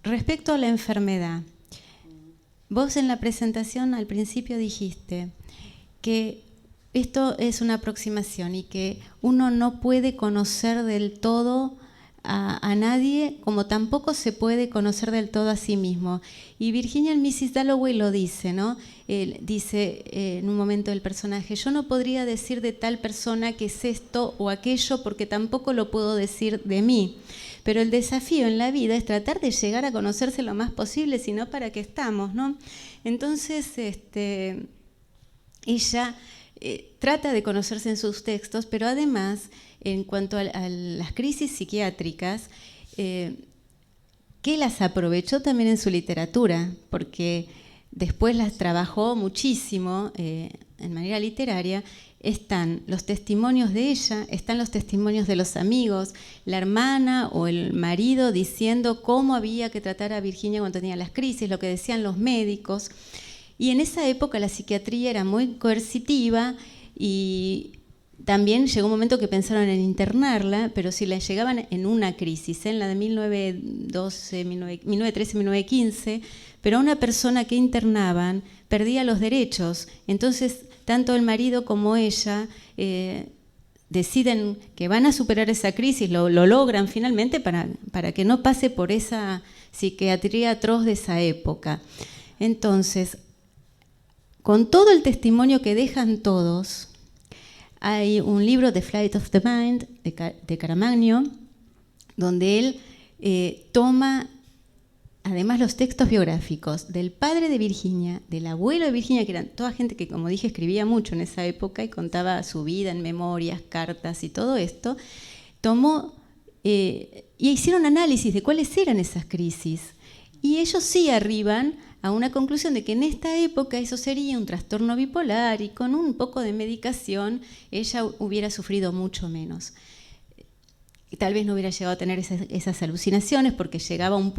respecto a la enfermedad, vos en la presentación al principio dijiste que esto es una aproximación y que uno no puede conocer del todo a nadie, como tampoco se puede conocer del todo a sí mismo. Y Virginia en Mrs. Dalloway lo dice, ¿no? Dice en un momento el personaje, yo no podría decir de tal persona que es esto o aquello porque tampoco lo puedo decir de mí. Pero el desafío en la vida es tratar de llegar a conocerse lo más posible, si no, ¿para qué estamos, no? Entonces, ella trata de conocerse en sus textos, pero además, en cuanto a las crisis psiquiátricas, que las aprovechó también en su literatura, porque después las trabajó muchísimo en manera literaria. Están los testimonios de ella, están los testimonios de los amigos, la hermana o el marido diciendo cómo había que tratar a Virginia cuando tenía las crisis, lo que decían los médicos. Y en esa época la psiquiatría era muy coercitiva y también llegó un momento que pensaron en internarla, pero si la llegaban en una crisis, en la de 1912, 1913, 1915, pero a una persona que internaban perdía los derechos. Entonces, tanto el marido como ella deciden que van a superar esa crisis, lo logran finalmente para que no pase por esa psiquiatría atroz de esa época. Entonces, con todo el testimonio que dejan todos, hay un libro, The Flight of the Mind, de Caramagno, donde él toma además los textos biográficos del padre de Virginia, del abuelo de Virginia, que eran toda gente que, como dije, escribía mucho en esa época y contaba su vida en memorias, cartas y todo esto, tomó y hicieron análisis de cuáles eran esas crisis. Y ellos sí arriban a una conclusión de que en esta época eso sería un trastorno bipolar y con un poco de medicación ella hubiera sufrido mucho menos. Y tal vez no hubiera llegado a tener esas alucinaciones porque llegaban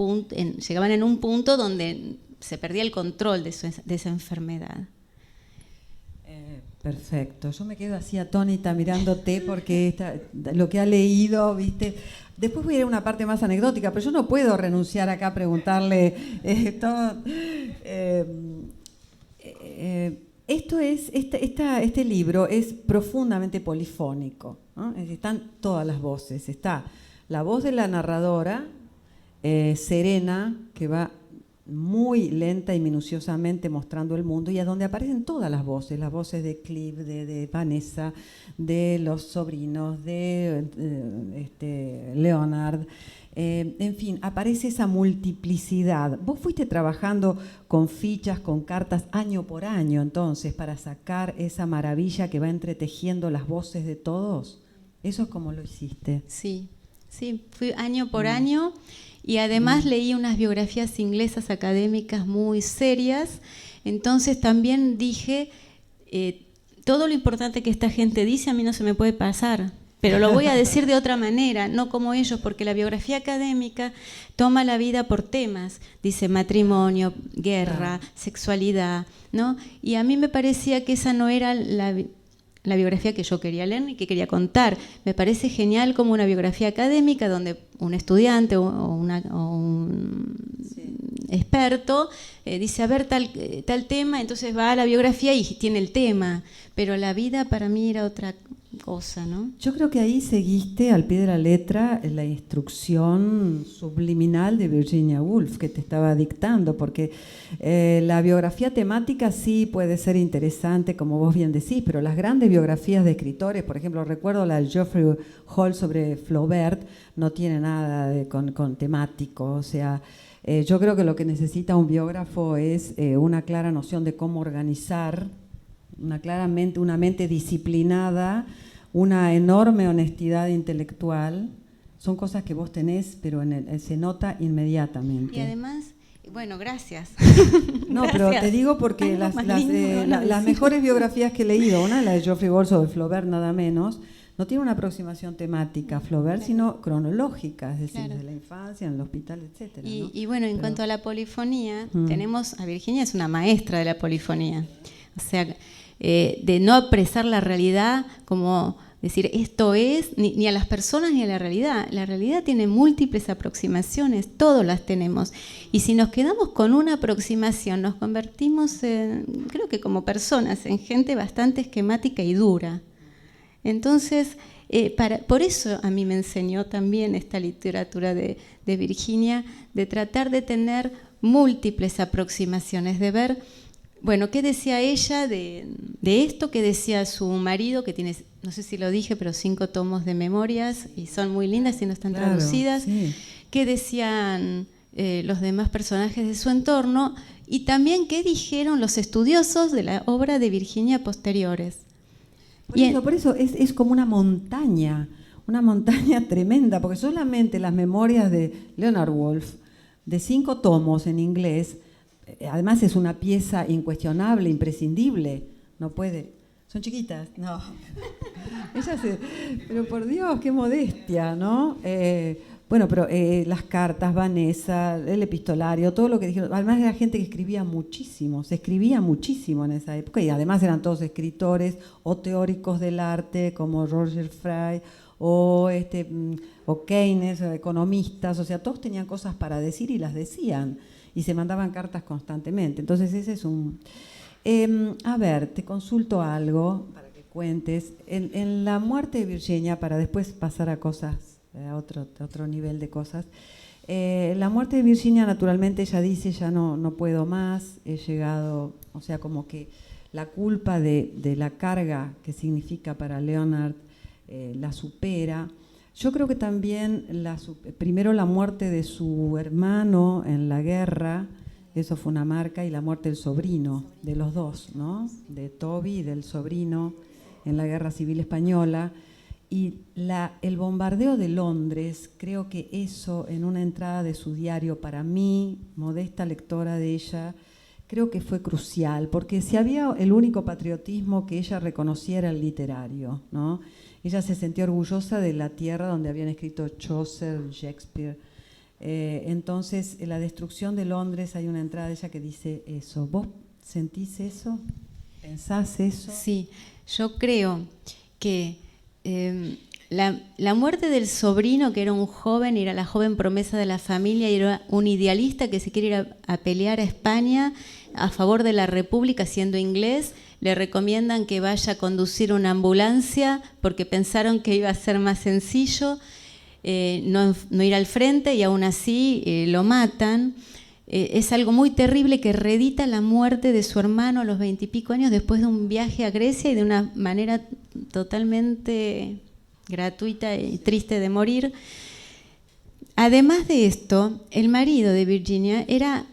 en un punto donde se perdía el control de esa enfermedad. Perfecto. Yo me quedo así atónita mirándote porque lo que ha leído, ¿viste? Después voy a ir a una parte más anecdótica, pero yo no puedo renunciar acá a preguntarle todo. Este libro es profundamente polifónico, ¿no? Es decir, están todas las voces. Está la voz de la narradora, serena, que va muy lenta y minuciosamente mostrando el mundo, y a donde aparecen todas las voces de Clive, de Vanessa, de los sobrinos, de Leonard. En fin, aparece esa multiplicidad. Vos fuiste trabajando con fichas, con cartas, año por año, entonces, para sacar esa maravilla que va entretejiendo las voces de todos. ¿Eso es como lo hiciste? Sí, fui año por año. Y además leí unas biografías inglesas académicas muy serias, entonces también dije, todo lo importante que esta gente dice a mí no se me puede pasar, pero lo voy a decir de otra manera, no como ellos, porque la biografía académica toma la vida por temas, dice matrimonio, guerra, sexualidad, ¿no? Y a mí me parecía que esa no era la biografía que yo quería leer y que quería contar. Me parece genial como una biografía académica donde un estudiante o un experto dice, a ver, tal tema, entonces va a la biografía y tiene el tema, pero la vida para mí era otra cosa, ¿no? Yo creo que ahí seguiste al pie de la letra la instrucción subliminal de Virginia Woolf que te estaba dictando, porque la biografía temática sí puede ser interesante, como vos bien decís, pero las grandes biografías de escritores, por ejemplo, recuerdo la de Geoffrey Hall sobre Flaubert, no tiene nada con temático, o sea, yo creo que lo que necesita un biógrafo es una clara noción de cómo organizar, una mente disciplinada, una enorme honestidad intelectual. Son cosas que vos tenés, pero se nota inmediatamente. Y además, bueno, gracias. No, Gracias. pero te digo porque las mejores biografías que he leído, una la de Geoffrey Hall sobre Flaubert, nada menos, no tiene una aproximación temática Flaubert, sino cronológica, es decir, desde la infancia, en el hospital, etcétera. ¿No? Y bueno, en cuanto a la polifonía, tenemos a Virginia, es una maestra de la polifonía. O sea, de no apresar la realidad como decir esto es, ni a las personas ni a la realidad. La realidad tiene múltiples aproximaciones, todos las tenemos. Y si nos quedamos con una aproximación, nos convertimos, creo que como personas, en gente bastante esquemática y dura. Entonces, por eso a mí me enseñó también esta literatura de Virginia, de tratar de tener múltiples aproximaciones, de ver, bueno, qué decía ella de esto, qué decía su marido, que tiene, no sé si lo dije, pero 5 tomos de memorias y son muy lindas y no están traducidas, sí. Qué decían los demás personajes de su entorno y también qué dijeron los estudiosos de la obra de Virginia posteriores. Por eso es como una montaña tremenda, porque solamente las memorias de Leonard Woolf, de 5 tomos en inglés, además es una pieza incuestionable, imprescindible, no puede... ¿Son chiquitas? No. Pero por Dios, qué modestia, ¿no? Bueno, pero las cartas, Vanessa, el epistolario, todo lo que dijeron. Además era gente que escribía muchísimo, se escribía muchísimo en esa época y además eran todos escritores o teóricos del arte como Roger Fry o Keynes, o economistas, o sea, todos tenían cosas para decir y las decían y se mandaban cartas constantemente. Entonces ese es un... a ver, te consulto algo para que cuentes. En la muerte de Virginia, para después pasar a cosas... a otro nivel de cosas. La muerte de Virginia, naturalmente, ella dice, ya no puedo más, he llegado, o sea, como que la culpa de la carga que significa para Leonard la supera, Yo creo que también, primero la muerte de su hermano en la guerra, eso fue una marca, y la muerte del sobrino, de los dos, ¿no? De Toby y del sobrino en la Guerra Civil Española. Y el bombardeo de Londres, creo que eso, en una entrada de su diario, para mí, modesta lectora de ella, creo que fue crucial, porque si había el único patriotismo que ella reconocía era el literario, ¿no? Ella se sentía orgullosa de la tierra donde habían escrito Chaucer, Shakespeare. Entonces, en la destrucción de Londres hay una entrada de ella que dice eso. ¿Vos sentís eso? ¿Pensás eso? Sí, yo creo que la muerte del sobrino, que era un joven, era la joven promesa de la familia, y era un idealista que se quiere ir a pelear a España a favor de la República siendo inglés, le recomiendan que vaya a conducir una ambulancia porque pensaron que iba a ser más sencillo no ir al frente, y aún así lo matan. Es algo muy terrible que reedita la muerte de su hermano a los 20 y pico años después de un viaje a Grecia y de una manera totalmente gratuita y triste de morir. Además de esto, el marido de Virginia era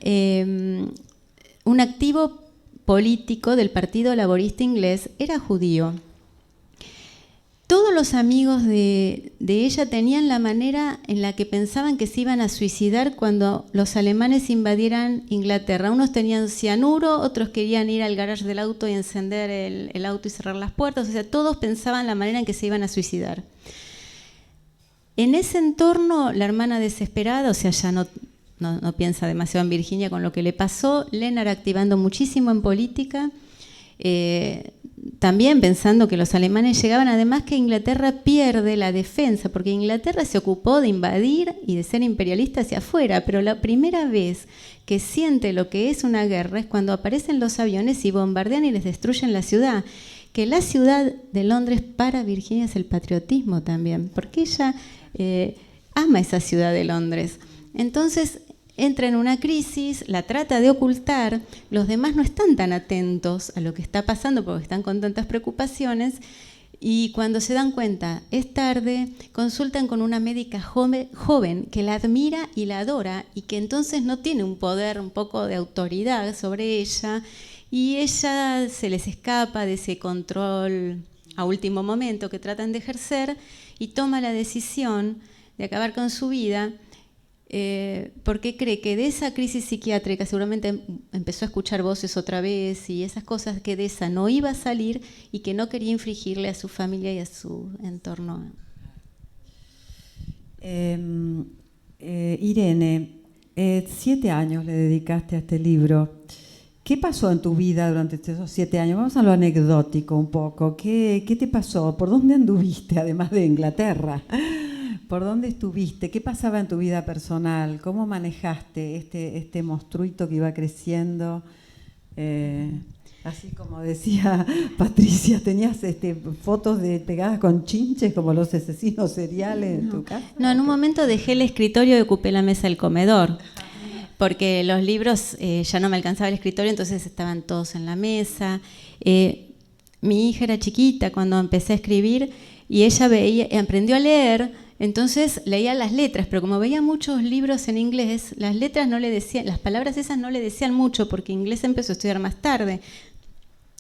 un activo político del Partido Laborista inglés, era judío. Todos los amigos de ella tenían la manera en la que pensaban que se iban a suicidar cuando los alemanes invadieran Inglaterra. Unos tenían cianuro, otros querían ir al garaje del auto y encender el auto y cerrar las puertas. O sea, todos pensaban la manera en que se iban a suicidar. En ese entorno, la hermana desesperada, o sea, ya no piensa demasiado en Virginia con lo que le pasó, Lennart activando muchísimo en política, también pensando que los alemanes llegaban, además que Inglaterra pierde la defensa, porque Inglaterra se ocupó de invadir y de ser imperialista hacia afuera, pero la primera vez que siente lo que es una guerra es cuando aparecen los aviones y bombardean y les destruyen la ciudad. Que la ciudad de Londres para Virginia es el patriotismo también, porque ella ama esa ciudad de Londres. Entonces entra en una crisis, la trata de ocultar, los demás no están tan atentos a lo que está pasando porque están con tantas preocupaciones, y cuando se dan cuenta es tarde, consultan con una médica joven que la admira y la adora, y que entonces no tiene un poder, un poco de autoridad sobre ella, y ella se les escapa de ese control a último momento que tratan de ejercer y toma la decisión de acabar con su vida. Porque cree que de esa crisis psiquiátrica seguramente empezó a escuchar voces otra vez y esas cosas, que de esa no iba a salir y que no quería infligirle a su familia y a su entorno. Irene, 7 años le dedicaste a este libro. ¿Qué pasó en tu vida durante esos 7 años? Vamos a lo anecdótico un poco. ¿Qué te pasó? ¿Por dónde anduviste, además de Inglaterra? ¿Por dónde estuviste? ¿Qué pasaba en tu vida personal? ¿Cómo manejaste este monstruito que iba creciendo? Así como decía Patricia, ¿tenías fotos pegadas con chinches como los asesinos seriales en tu casa? No, en un momento dejé el escritorio y ocupé la mesa del comedor, porque los libros ya no me alcanzaba el escritorio, entonces estaban todos en la mesa. Mi hija era chiquita cuando empecé a escribir y ella aprendió a leer. Entonces leía las letras, pero como veía muchos libros en inglés, las letras no le decían, las palabras esas no le decían mucho, porque inglés empezó a estudiar más tarde.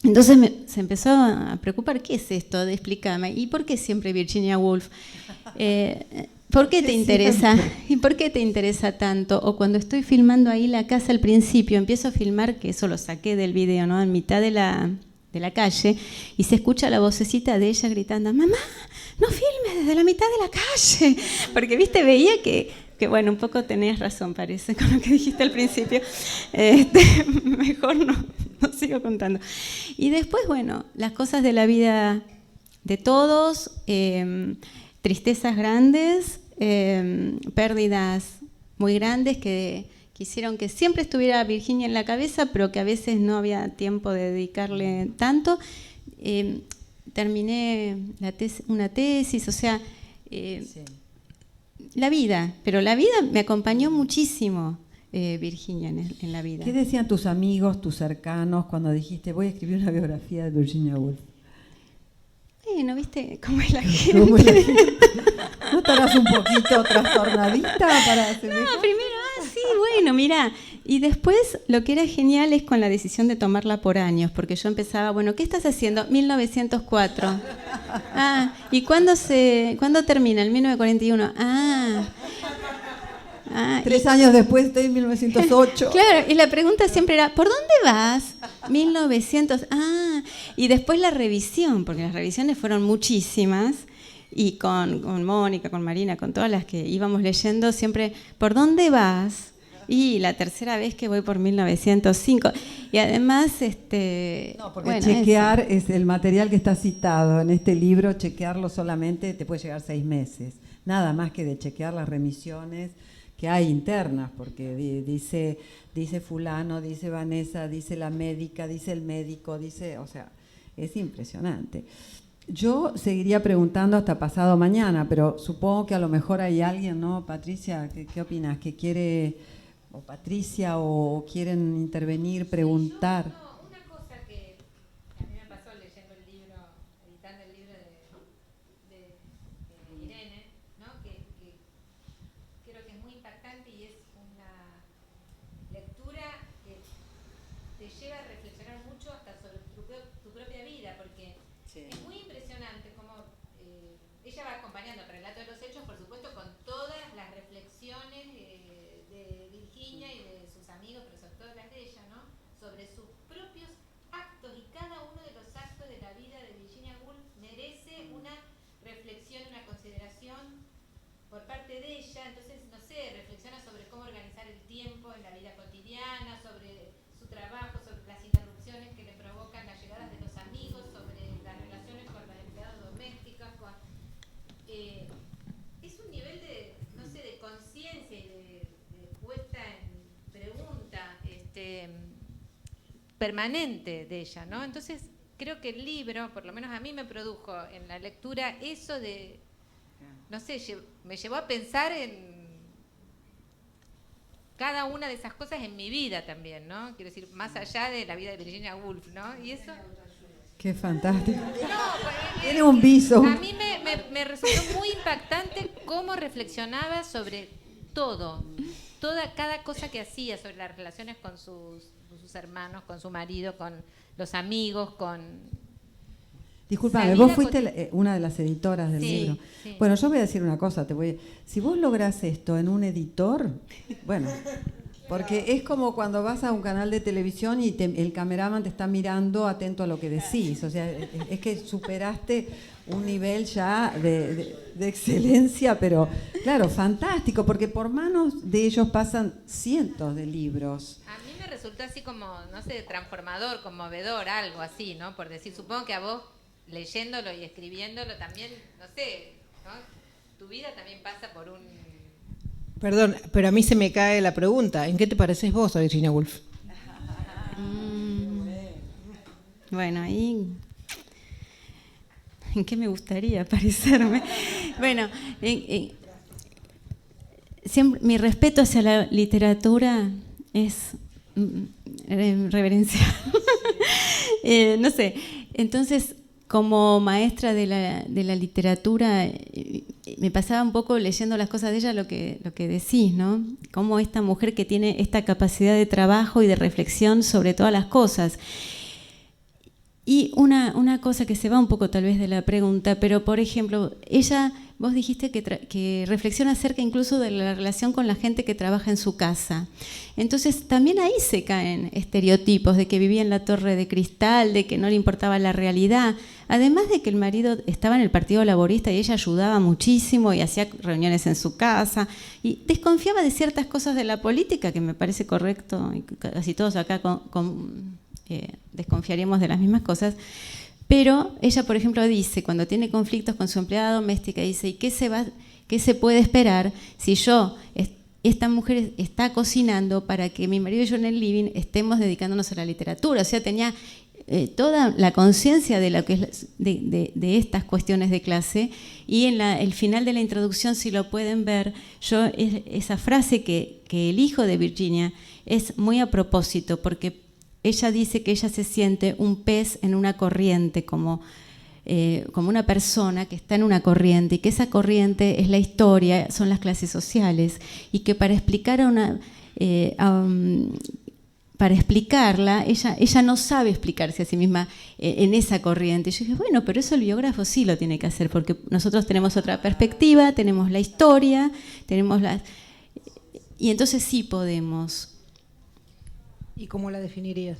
Entonces se empezó a preocupar, ¿qué es esto? Explícame. ¿Y por qué siempre Virginia Woolf? ¿Por qué te interesa? ¿Y por qué te interesa tanto? O cuando estoy filmando ahí la casa al principio, empiezo a filmar, que eso lo saqué del video, ¿no? En mitad de la calle, y se escucha la vocecita de ella gritando: mamá, no filmes desde la mitad de la calle, porque viste, veía que bueno, un poco tenías razón, parece, con lo que dijiste al principio. Mejor no sigo contando. Y después, bueno, las cosas de la vida de todos, tristezas grandes, pérdidas muy grandes que hicieron que siempre estuviera Virginia en la cabeza, pero que a veces no había tiempo de dedicarle tanto. Terminé una tesis, o sea, sí. La vida, pero la vida me acompañó muchísimo, Virginia, en la vida. ¿Qué decían tus amigos, tus cercanos, cuando dijiste voy a escribir una biografía de Virginia Woolf? bueno, ¿viste cómo es la ¿Cómo es la gente? gente? ¿No estarás un poquito trastornadita para hacer eso? No, primero, sí, bueno, mirá. Y después lo que era genial es con la decisión de tomarla por años, porque yo empezaba, bueno, ¿qué estás haciendo? 1904. Ah, ¿y cuándo termina? El 1941. Ah, 3 años después estoy en 1908. claro, y la pregunta siempre era, ¿por dónde vas? 1900. Y después la revisión, porque las revisiones fueron muchísimas, y con Mónica, con Marina, con todas las que íbamos leyendo, siempre, ¿por dónde vas? Y la tercera vez que voy por 1905. Y además, No, porque chequear es el material que está citado en este libro, chequearlo solamente te puede llegar 6 meses. Nada más que de chequear las remisiones que hay internas, porque dice fulano, dice Vanessa, dice la médica, dice el médico, o sea, es impresionante. Yo seguiría preguntando hasta pasado mañana, pero supongo que a lo mejor hay alguien, ¿no? Patricia, ¿qué opinas? ¿Que quiere, o Patricia, o quieren intervenir, preguntar? No, una cosa que a mí me pasó leyendo el libro, editando el libro de Irene, ¿no? Que creo que es muy impactante y es una lectura que te lleva a reflexionar mucho hasta sobre tu propia vida, porque es muy impresionante cómo ella va acompañando el relato de los hechos, por supuesto, con todas las reflexiones de Virginia y de sus amigos, pero sobre todo las de ella, ¿no? Sobre sus propios actos, y cada uno de los actos de la vida de Virginia Woolf merece una reflexión, una consideración por parte de ella. Entonces, no sé, reflexiona sobre cómo organizar el tiempo en la vida cotidiana, sobre su trabajo, sobre las interrupciones que le provocan las llegadas de los amigos, sobre las relaciones con los empleados domésticos. Es un nivel de, no sé, de conciencia y de puesta en pregunta permanente de ella, ¿no? Entonces, creo que el libro, por lo menos a mí me produjo en la lectura eso de, no sé, me llevó a pensar en cada una de esas cosas en mi vida también, ¿no? Quiero decir, más allá de la vida de Virginia Woolf, ¿no? Y eso... Qué fantástico. No, Tiene un viso. a mí me resultó muy impactante cómo reflexionaba sobre todo, cada cosa que hacía, sobre las relaciones con sus hermanos, con su marido, con los amigos, con... Disculpame, vos fuiste una de las editoras del libro. Sí. Bueno, yo voy a decir una cosa, si vos lográs esto en un editor, bueno, porque es como cuando vas a un canal de televisión y el cameraman te está mirando atento a lo que decís, o sea, es que superaste un nivel ya de excelencia, pero claro, fantástico, porque por manos de ellos pasan cientos de libros. A mí me resultó así como, no sé, transformador, conmovedor, algo así, ¿no? Por decir, supongo que a vos, leyéndolo y escribiéndolo también, no sé, ¿no? Tu vida también pasa por un... Perdón, pero a mí se me cae la pregunta. ¿En qué te pareces vos a Virginia Woolf? Bueno, ahí... ¿En qué me gustaría parecerme? Bueno, siempre, mi respeto hacia la literatura es reverencial. No sé, entonces... Como maestra de la literatura, me pasaba un poco leyendo las cosas de ella lo que decís, ¿no? Como esta mujer que tiene esta capacidad de trabajo y de reflexión sobre todas las cosas. Y una cosa que se va un poco tal vez de la pregunta, pero por ejemplo, vos dijiste que reflexiona acerca incluso de la relación con la gente que trabaja en su casa. Entonces también ahí se caen estereotipos de que vivía en la Torre de Cristal, de que no le importaba la realidad. Además de que el marido estaba en el Partido Laborista y ella ayudaba muchísimo y hacía reuniones en su casa y desconfiaba de ciertas cosas de la política, que me parece correcto, y casi todos acá desconfiaríamos de las mismas cosas. Pero ella, por ejemplo, dice, cuando tiene conflictos con su empleada doméstica, dice, ¿y qué se puede esperar si esta mujer está cocinando para que mi marido y yo en el living estemos dedicándonos a la literatura? O sea, tenía toda la conciencia de lo que es de estas cuestiones de clase, y en el final de la introducción, si lo pueden ver, esa frase que elijo de Virginia es muy a propósito, porque ella dice que ella se siente un pez en una corriente, como como una persona que está en una corriente, y que esa corriente es la historia, son las clases sociales, y que para explicar para explicarla, ella no sabe explicarse a sí misma en esa corriente. Y yo dije, bueno, pero eso el biógrafo sí lo tiene que hacer, porque nosotros tenemos otra perspectiva, tenemos la historia, y entonces sí podemos. ¿Y cómo la definirías?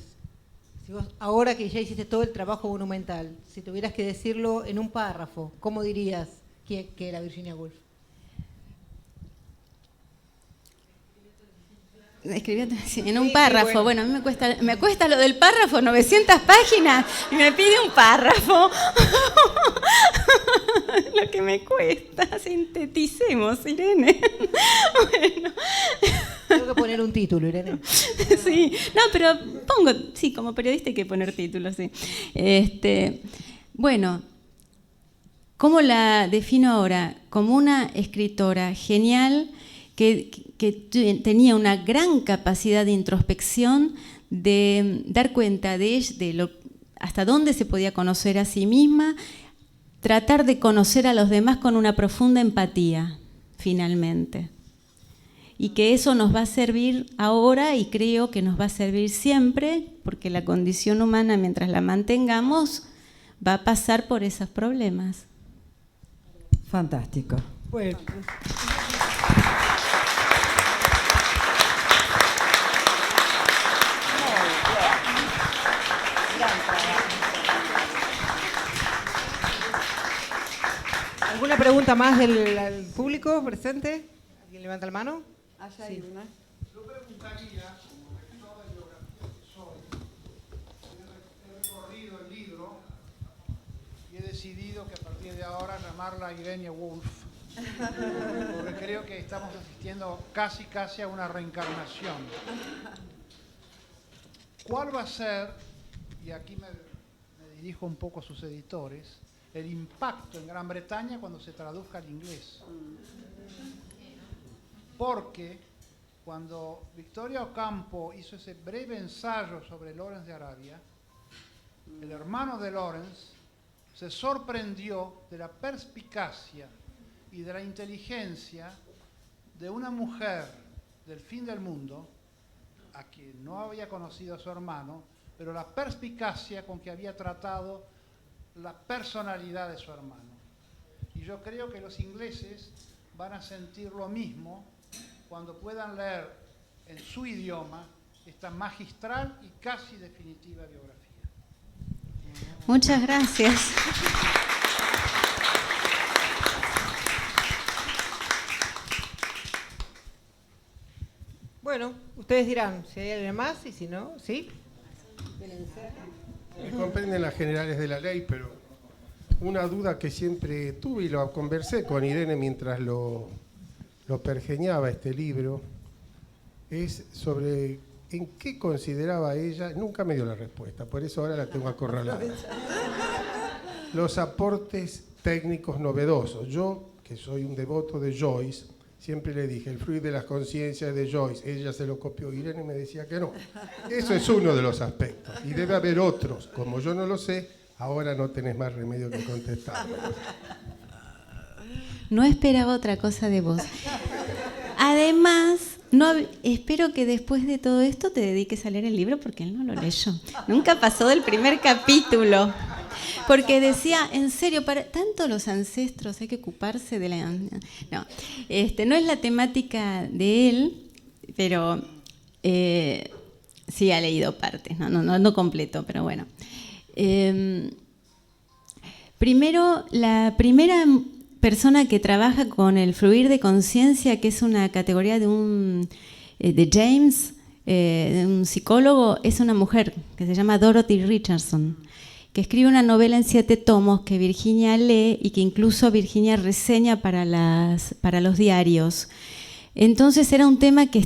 Si vos, ahora que ya hiciste todo el trabajo monumental, si tuvieras que decirlo en un párrafo, ¿cómo dirías que era Virginia Woolf? Escribiendo en un párrafo. Bueno, a mí me cuesta lo del párrafo, 900 páginas, y me pide un párrafo. Lo que me cuesta. Sinteticemos, Irene. Bueno. Tengo que poner un título, Irene. Sí, no, pero sí, como periodista hay que poner títulos, sí. Bueno, ¿cómo la defino ahora? Como una escritora genial que tenía una gran capacidad de introspección, de dar cuenta hasta dónde se podía conocer a sí misma, tratar de conocer a los demás con una profunda empatía, finalmente. Y que eso nos va a servir ahora, y creo que nos va a servir siempre, porque la condición humana, mientras la mantengamos, va a pasar por esos problemas. Fantástico. Bueno. ¿Alguna pregunta más del público presente? ¿Alguien levanta la mano? Allá hay una. Yo preguntaría, como lector de biografía que soy, he recorrido el libro y he decidido que a partir de ahora llamarla Irene Woolf, porque creo que estamos asistiendo casi a una reencarnación. ¿Cuál va a ser, y aquí me dirijo un poco a sus editores, el impacto en Gran Bretaña cuando se traduzca al inglés? Porque cuando Victoria Ocampo hizo ese breve ensayo sobre Lawrence de Arabia, el hermano de Lawrence se sorprendió de la perspicacia y de la inteligencia de una mujer del fin del mundo, a quien no había conocido a su hermano, pero la perspicacia con que había tratado la personalidad de su hermano. Y yo creo que los ingleses van a sentir lo mismo cuando puedan leer en su idioma esta magistral y casi definitiva biografía. Muchas gracias. Bueno, ustedes dirán si hay alguien más y si no, ¿sí? Me comprenden las generales de la ley, pero una duda que siempre tuve y lo conversé con Irene mientras lo pergeñaba este libro, es sobre en qué consideraba ella, nunca me dio la respuesta, por eso ahora la tengo acorralada, los aportes técnicos novedosos. Yo, que soy un devoto de Joyce, siempre le dije, el fluir de las conciencias de Joyce, ella se lo copió, Irene me decía que no. Eso es uno de los aspectos, y debe haber otros. Como yo no lo sé, ahora no tenés más remedio que contestarme. No esperaba otra cosa de vos. Además, espero que después de todo esto te dediques a leer el libro, porque él no lo leyó. Nunca pasó del primer capítulo. Porque decía, en serio, para tanto los ancestros hay que ocuparse de la... No, no es la temática de él, pero sí ha leído partes, no completo, pero bueno. Primero, la primera persona que trabaja con el fluir de conciencia, que es una categoría de James, de un psicólogo, es una mujer que se llama Dorothy Richardson, que escribe una novela en 7 tomos que Virginia lee y que incluso Virginia reseña para los diarios. Entonces era un tema que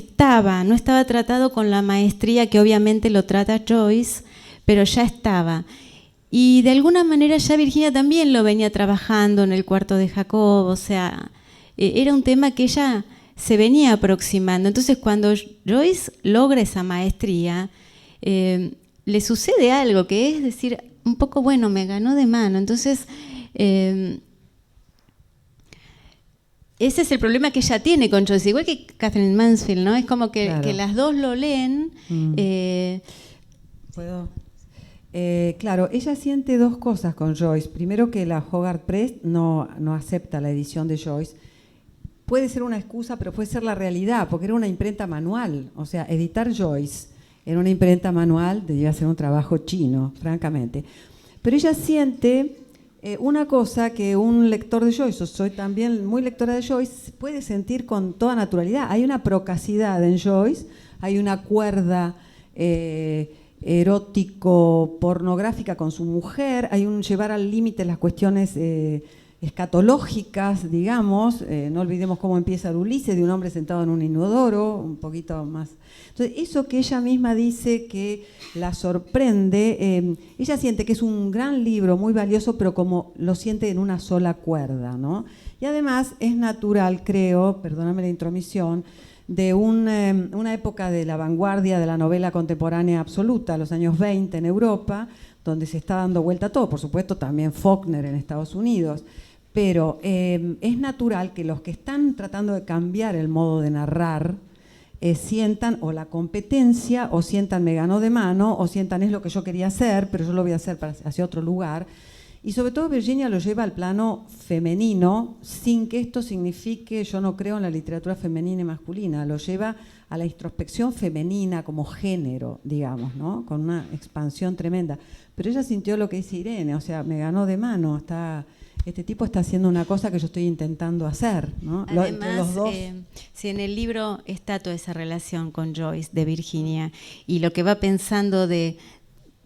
no estaba tratado con la maestría que obviamente lo trata Joyce, pero ya estaba. Y de alguna manera ya Virginia también lo venía trabajando en el cuarto de Jacob, o sea, era un tema que ella se venía aproximando. Entonces cuando Joyce logra esa maestría, le sucede algo, que es decir, un poco, bueno, me ganó de mano. Entonces, ese es el problema que ella tiene con Joyce, igual que Catherine Mansfield, ¿no? Es como que, Claro. que las dos lo leen. ¿Puedo? Claro, ella siente dos cosas con Joyce. Primero, que la Hogarth Press no acepta la edición de Joyce. Puede ser una excusa, pero puede ser la realidad, porque era una imprenta manual. O sea, editar Joyce en una imprenta manual debía ser un trabajo chino, francamente. Pero ella siente una cosa que un lector de Joyce, o soy también muy lectora de Joyce, puede sentir con toda naturalidad. Hay una procacidad en Joyce, hay una cuerda erótico, pornográfica con su mujer, hay un llevar al límite las cuestiones escatológicas, digamos. No olvidemos cómo empieza el Ulises, de un hombre sentado en un inodoro, un poquito más. Entonces, eso que ella misma dice que la sorprende, ella siente que es un gran libro, muy valioso, pero como lo siente en una sola cuerda, ¿no? Y además es natural, creo, perdóname la intromisión, de una época de la vanguardia de la novela contemporánea absoluta, los años 20 en Europa, donde se está dando vuelta todo, por supuesto también Faulkner en Estados Unidos, pero es natural que los que están tratando de cambiar el modo de narrar sientan o la competencia, o sientan me ganó de mano, o sientan es lo que yo quería hacer, pero yo lo voy a hacer hacia otro lugar. Y sobre todo Virginia lo lleva al plano femenino, sin que esto signifique, yo no creo en la literatura femenina y masculina, lo lleva a la introspección femenina como género, digamos, ¿no? Con una expansión tremenda. Pero ella sintió lo que dice Irene, o sea, me ganó de mano, este tipo está haciendo una cosa que yo estoy intentando hacer, ¿no? Además, Entre los dos. si en el libro está toda esa relación con Joyce, de Virginia, y lo que va pensando de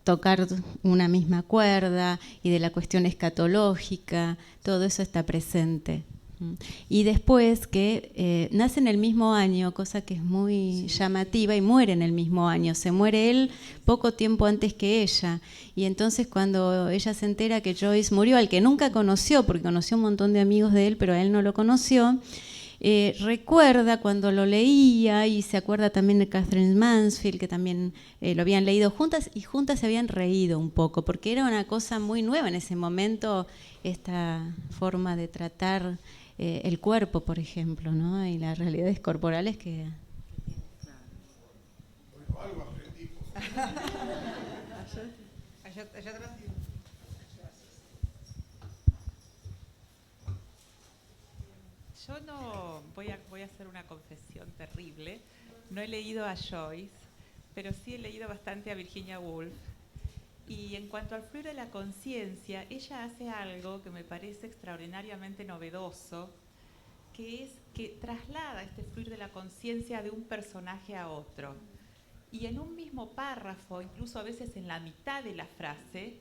tocar una misma cuerda y de la cuestión escatológica, todo eso está presente. Y después que nace en el mismo año, cosa que es muy llamativa, y muere en el mismo año. Se muere él poco tiempo antes que ella. Y entonces cuando ella se entera que Joyce murió, al que nunca conoció, porque conoció un montón de amigos de él, pero a él no lo conoció, recuerda cuando lo leía, y se acuerda también de Catherine Mansfield, que también lo habían leído juntas, y juntas se habían reído un poco, porque era una cosa muy nueva en ese momento, esta forma de tratar el cuerpo, por ejemplo, ¿no? Y las realidades corporales que... Bueno, algo aprendimos. Allá atrás. Yo no voy a hacer una confesión terrible. No he leído a Joyce, pero sí he leído bastante a Virginia Woolf. Y en cuanto al fluir de la conciencia, ella hace algo que me parece extraordinariamente novedoso, que es que traslada este fluir de la conciencia de un personaje a otro. Y en un mismo párrafo, incluso a veces en la mitad de la frase,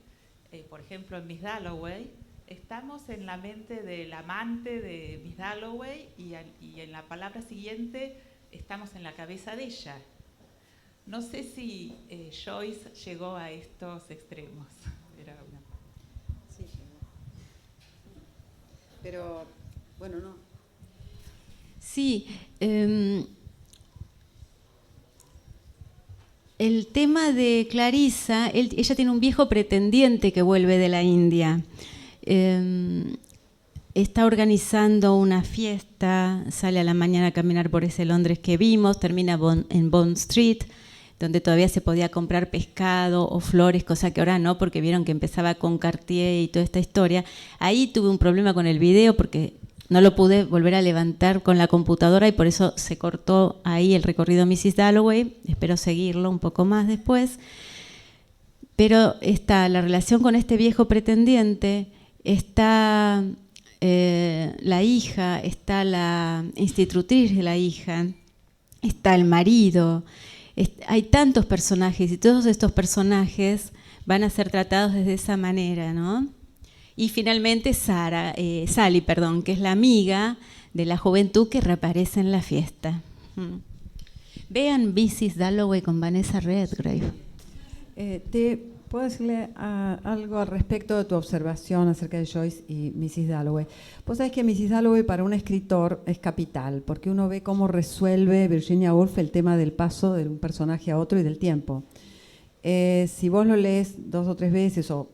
por ejemplo en Miss Dalloway, estamos en la mente del amante de Miss Dalloway y en la palabra siguiente estamos en la cabeza de ella. No sé si Joyce llegó a estos extremos. Era una... Sí, llegó. Pero, bueno, no. Sí, el tema de Clarissa, ella tiene un viejo pretendiente que vuelve de la India. Está organizando una fiesta, sale a la mañana a caminar por ese Londres que vimos, termina en Bond Street, donde todavía se podía comprar pescado o flores, cosa que ahora no, porque vieron que empezaba con Cartier y toda esta historia. Ahí tuve un problema con el video porque no lo pude volver a levantar con la computadora y por eso se cortó ahí el recorrido Mrs. Dalloway. Espero seguirlo un poco más después. Pero está la relación con este viejo pretendiente, está la hija, está la institutriz de la hija, está el marido. Hay tantos personajes y todos estos personajes van a ser tratados desde esa manera, ¿no? Y finalmente Sally, que es la amiga de la juventud que reaparece en la fiesta. Vean Mrs. Dalloway con Vanessa Redgrave. ¿Puedo decirle algo al respecto de tu observación acerca de Joyce y Mrs. Dalloway? Vos sabés que Mrs. Dalloway para un escritor es capital, porque uno ve cómo resuelve Virginia Woolf el tema del paso de un personaje a otro y del tiempo. Si vos lo lees 2 o 3 veces o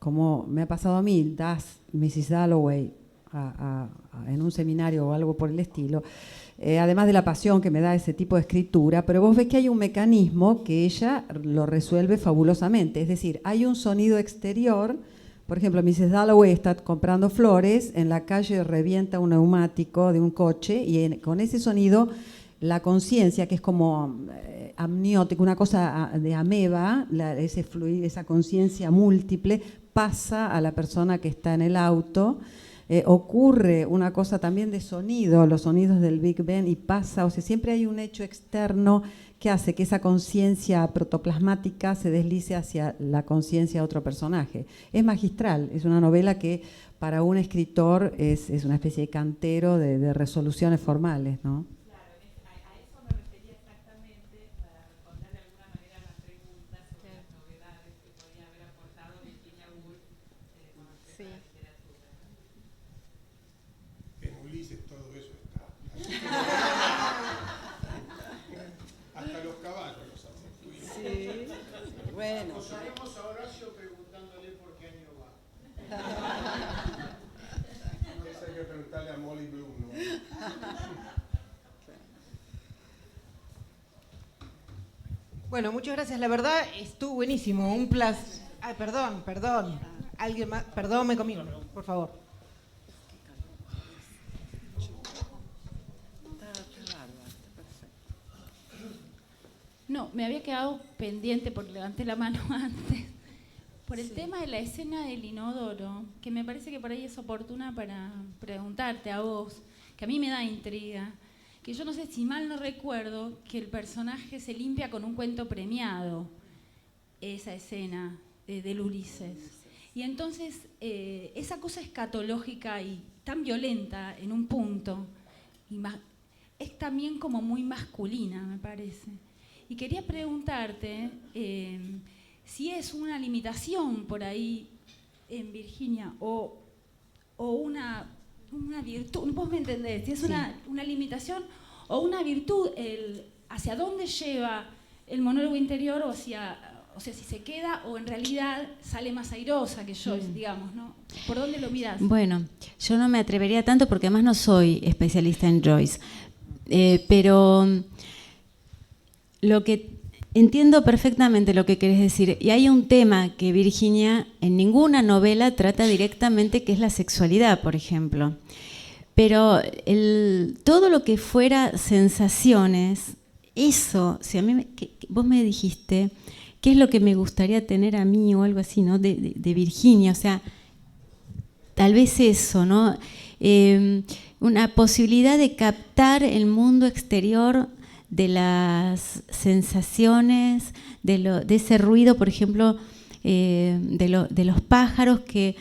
como me ha pasado a mí, das Mrs. Dalloway en un seminario o algo por el estilo, además de la pasión que me da ese tipo de escritura, pero vos ves que hay un mecanismo que ella lo resuelve fabulosamente. Es decir, hay un sonido exterior. Por ejemplo, Mrs. Dalloway está comprando flores, en la calle revienta un neumático de un coche y con ese sonido la conciencia, que es como amniótico, una cosa de ameba, ese fluir, esa conciencia múltiple, pasa a la persona que está en el auto. Ocurre una cosa también de sonido, los sonidos del Big Bang, y pasa, o sea, siempre hay un hecho externo que hace que esa conciencia protoplasmática se deslice hacia la conciencia de otro personaje. Es magistral, es una novela que para un escritor es una especie de cantero de resoluciones formales, ¿no? Claro, a eso me refería exactamente, para responder de alguna manera a la pregunta sobre las novedades que podía haber aportado Virginia Woolf con respecto a la literatura. En Ulises todo eso está. Hasta los caballos los hacen fluir. Sí, bueno. Acusaremos a Horacio preguntándole por qué año va. Esa hay que preguntarle a Molly Bloom, ¿no? Bueno, muchas gracias. La verdad estuvo buenísimo. Un placer. Ay, perdón. Alguien más. Perdón, me comí. Por favor. No, me había quedado pendiente porque levanté la mano antes. Por el tema de la escena del inodoro, que me parece que por ahí es oportuna para preguntarte a vos, que a mí me da intriga, que yo no sé si mal no recuerdo que el personaje se limpia con un cuento premiado, esa escena del Ulises. Y entonces esa cosa escatológica y tan violenta en un punto, es también como muy masculina, me parece. Y quería preguntarte si es una limitación por ahí en Virginia o una virtud, vos me entendés, si es una limitación o una virtud, hacia dónde lleva el monólogo interior o sea, si se queda o en realidad sale más airosa que Joyce, digamos, ¿no? ¿Por dónde lo mirás? Bueno, yo no me atrevería tanto porque además no soy especialista en Joyce, pero lo que entiendo perfectamente lo que querés decir, y hay un tema que Virginia en ninguna novela trata directamente, que es la sexualidad, por ejemplo. Pero todo lo que fuera sensaciones, eso, si a mí vos me dijiste qué es lo que me gustaría tener a mí o algo así, ¿no? De Virginia, o sea, tal vez eso, ¿no? Una posibilidad de captar el mundo exterior de las sensaciones, de ese ruido, por ejemplo, de los pájaros que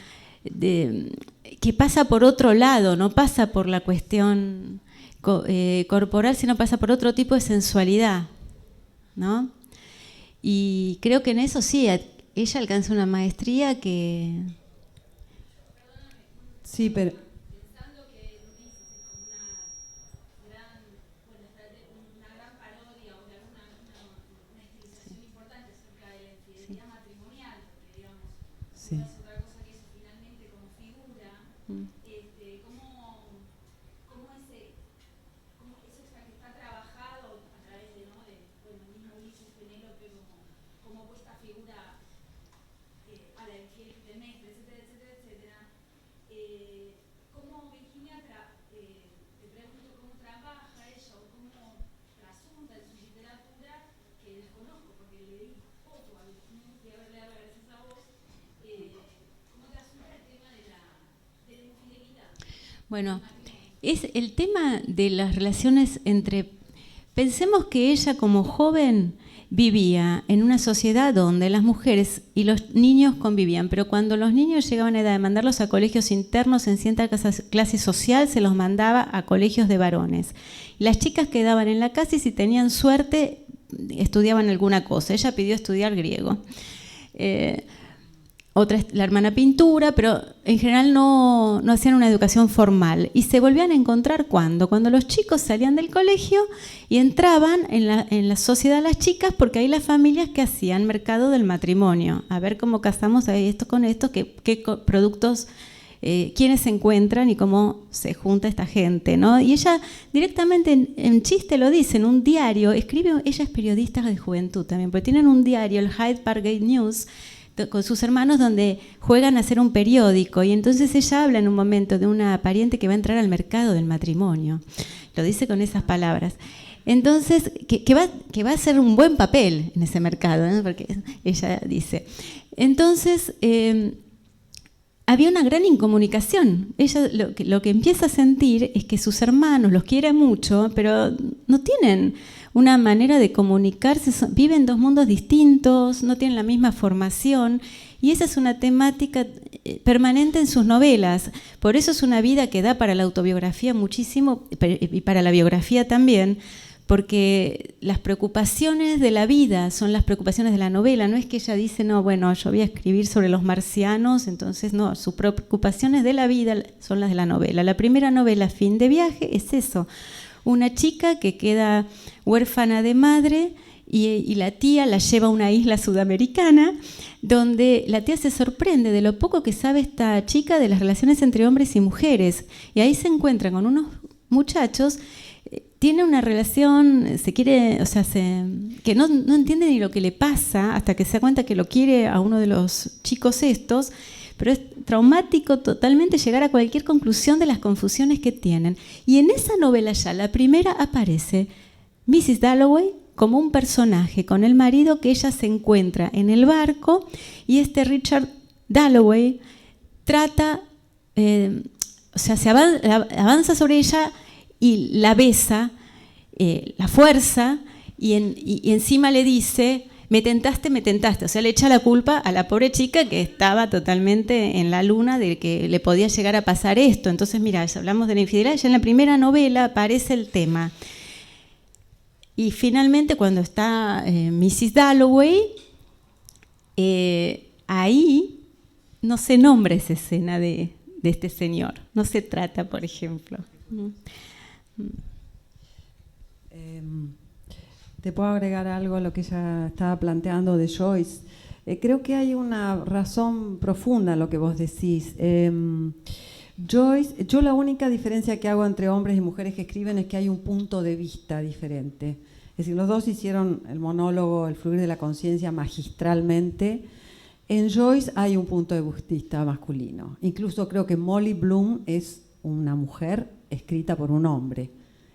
pasa por otro lado, no pasa por la cuestión corporal, sino pasa por otro tipo de sensualidad, ¿no? Y creo que en eso sí, ella alcanza una maestría que... Sí, pero... Sí. Otra cosa que eso finalmente como figura, cómo eso está trabajado a través de, ¿no? El mismo Ulises, Penélope, como esta figura a la infiel Clemente, etcétera. ¿Cómo Virginia, te pregunto cómo trabaja ella o cómo trasunta en su literatura, que desconozco porque leí poco a Virginia, fui a verle gracias a vos. ¿Cómo trasunta el tema de la infidelidad? Bueno, es el tema de las relaciones entre... Pensemos que ella como joven vivía en una sociedad donde las mujeres y los niños convivían, pero cuando los niños llegaban a edad de mandarlos a colegios internos en cierta clase social, se los mandaba a colegios de varones. Las chicas quedaban en la casa y si tenían suerte estudiaban alguna cosa. Ella pidió estudiar griego. otra es la hermana pintura, pero en general no hacían una educación formal. Y se volvían a encontrar ¿cuándo? Cuando los chicos salían del colegio y entraban en la sociedad las chicas, porque ahí las familias que hacían mercado del matrimonio, a ver cómo casamos a esto con esto, qué productos, quiénes se encuentran y cómo se junta esta gente, ¿no? Y ella directamente en chiste lo dice, en un diario, ella es periodista de juventud también, porque tienen un diario, el Hyde Park Gate News, con sus hermanos, donde juegan a hacer un periódico, y entonces ella habla en un momento de una pariente que va a entrar al mercado del matrimonio, lo dice con esas palabras. Entonces, que va a hacer un buen papel en ese mercado, ¿no? Porque ella dice. Entonces, había una gran incomunicación. Ella lo que empieza a sentir es que sus hermanos los quiere mucho, pero no tienen una manera de comunicarse, viven dos mundos distintos, no tienen la misma formación, y esa es una temática permanente en sus novelas. Por eso es una vida que da para la autobiografía muchísimo y para la biografía también, porque las preocupaciones de la vida son las preocupaciones de la novela. No es que ella dice, no, bueno, yo voy a escribir sobre los marcianos, entonces no, sus preocupaciones de la vida son las de la novela. La primera novela, Fin de viaje, es eso. Una chica que queda huérfana de madre y la tía la lleva a una isla sudamericana, donde la tía se sorprende de lo poco que sabe esta chica de las relaciones entre hombres y mujeres. Y ahí se encuentra con unos muchachos, tiene una relación, que no entiende ni lo que le pasa hasta que se da cuenta que lo quiere a uno de los chicos estos, pero es traumático totalmente llegar a cualquier conclusión de las confusiones que tienen. Y en esa novela ya, la primera, aparece Mrs. Dalloway como un personaje con el marido que ella se encuentra en el barco, y este Richard Dalloway trata, se avanza sobre ella y la besa, la fuerza, y encima le dice: me tentaste, o sea, le echa la culpa a la pobre chica que estaba totalmente en la luna de que le podía llegar a pasar esto. Entonces, mira, ya hablamos de la infidelidad, ya en la primera novela aparece el tema. Y finalmente, cuando está Mrs. Dalloway, ahí no se nombra esa escena de este señor, no se trata, por ejemplo. Te puedo agregar algo a lo que ella estaba planteando de Joyce. Creo que hay una razón profunda en lo que vos decís. Joyce, yo la única diferencia que hago entre hombres y mujeres que escriben es que hay un punto de vista diferente. Es decir, los dos hicieron el monólogo El fluir de la conciencia magistralmente. En Joyce hay un punto de vista masculino. Incluso creo que Molly Bloom es una mujer escrita por un hombre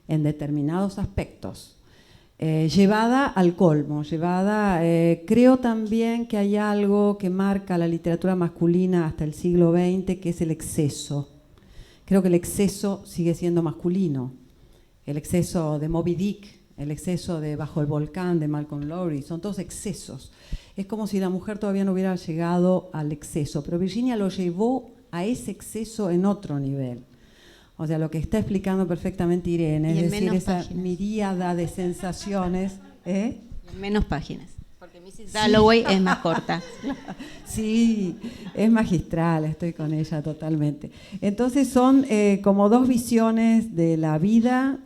en determinados aspectos. Llevada al colmo, creo también que hay algo que marca la literatura masculina hasta el siglo XX, que es el exceso. Creo que el exceso sigue siendo masculino. El exceso de Moby Dick, el exceso de Bajo el volcán de Malcolm Lowry, son todos excesos. Es como si la mujer todavía no hubiera llegado al exceso, pero Virginia lo llevó a ese exceso en otro nivel. O sea, lo que está explicando perfectamente Irene, es decir, esa miríada de sensaciones. En menos páginas, porque Mrs. Dalloway es más corta. Sí, es magistral, estoy con ella totalmente. Entonces son como dos visiones de la vida,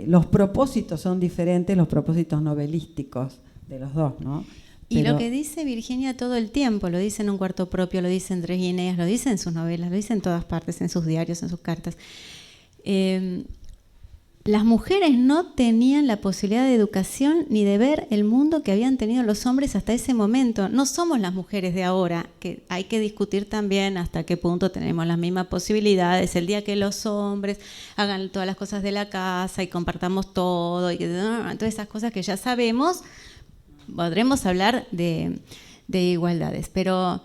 los propósitos son diferentes, los propósitos novelísticos de los dos, ¿no? Y lo que dice Virginia todo el tiempo, lo dice en Un cuarto propio, lo dice en Tres Guineas, lo dice en sus novelas, lo dice en todas partes, en sus diarios, en sus cartas. Las mujeres no tenían la posibilidad de educación ni de ver el mundo que habían tenido los hombres hasta ese momento. No somos las mujeres de ahora, que hay que discutir también hasta qué punto tenemos las mismas posibilidades. El día que los hombres hagan todas las cosas de la casa y compartamos todo, y todas esas cosas que ya sabemos, podremos hablar de igualdades. Pero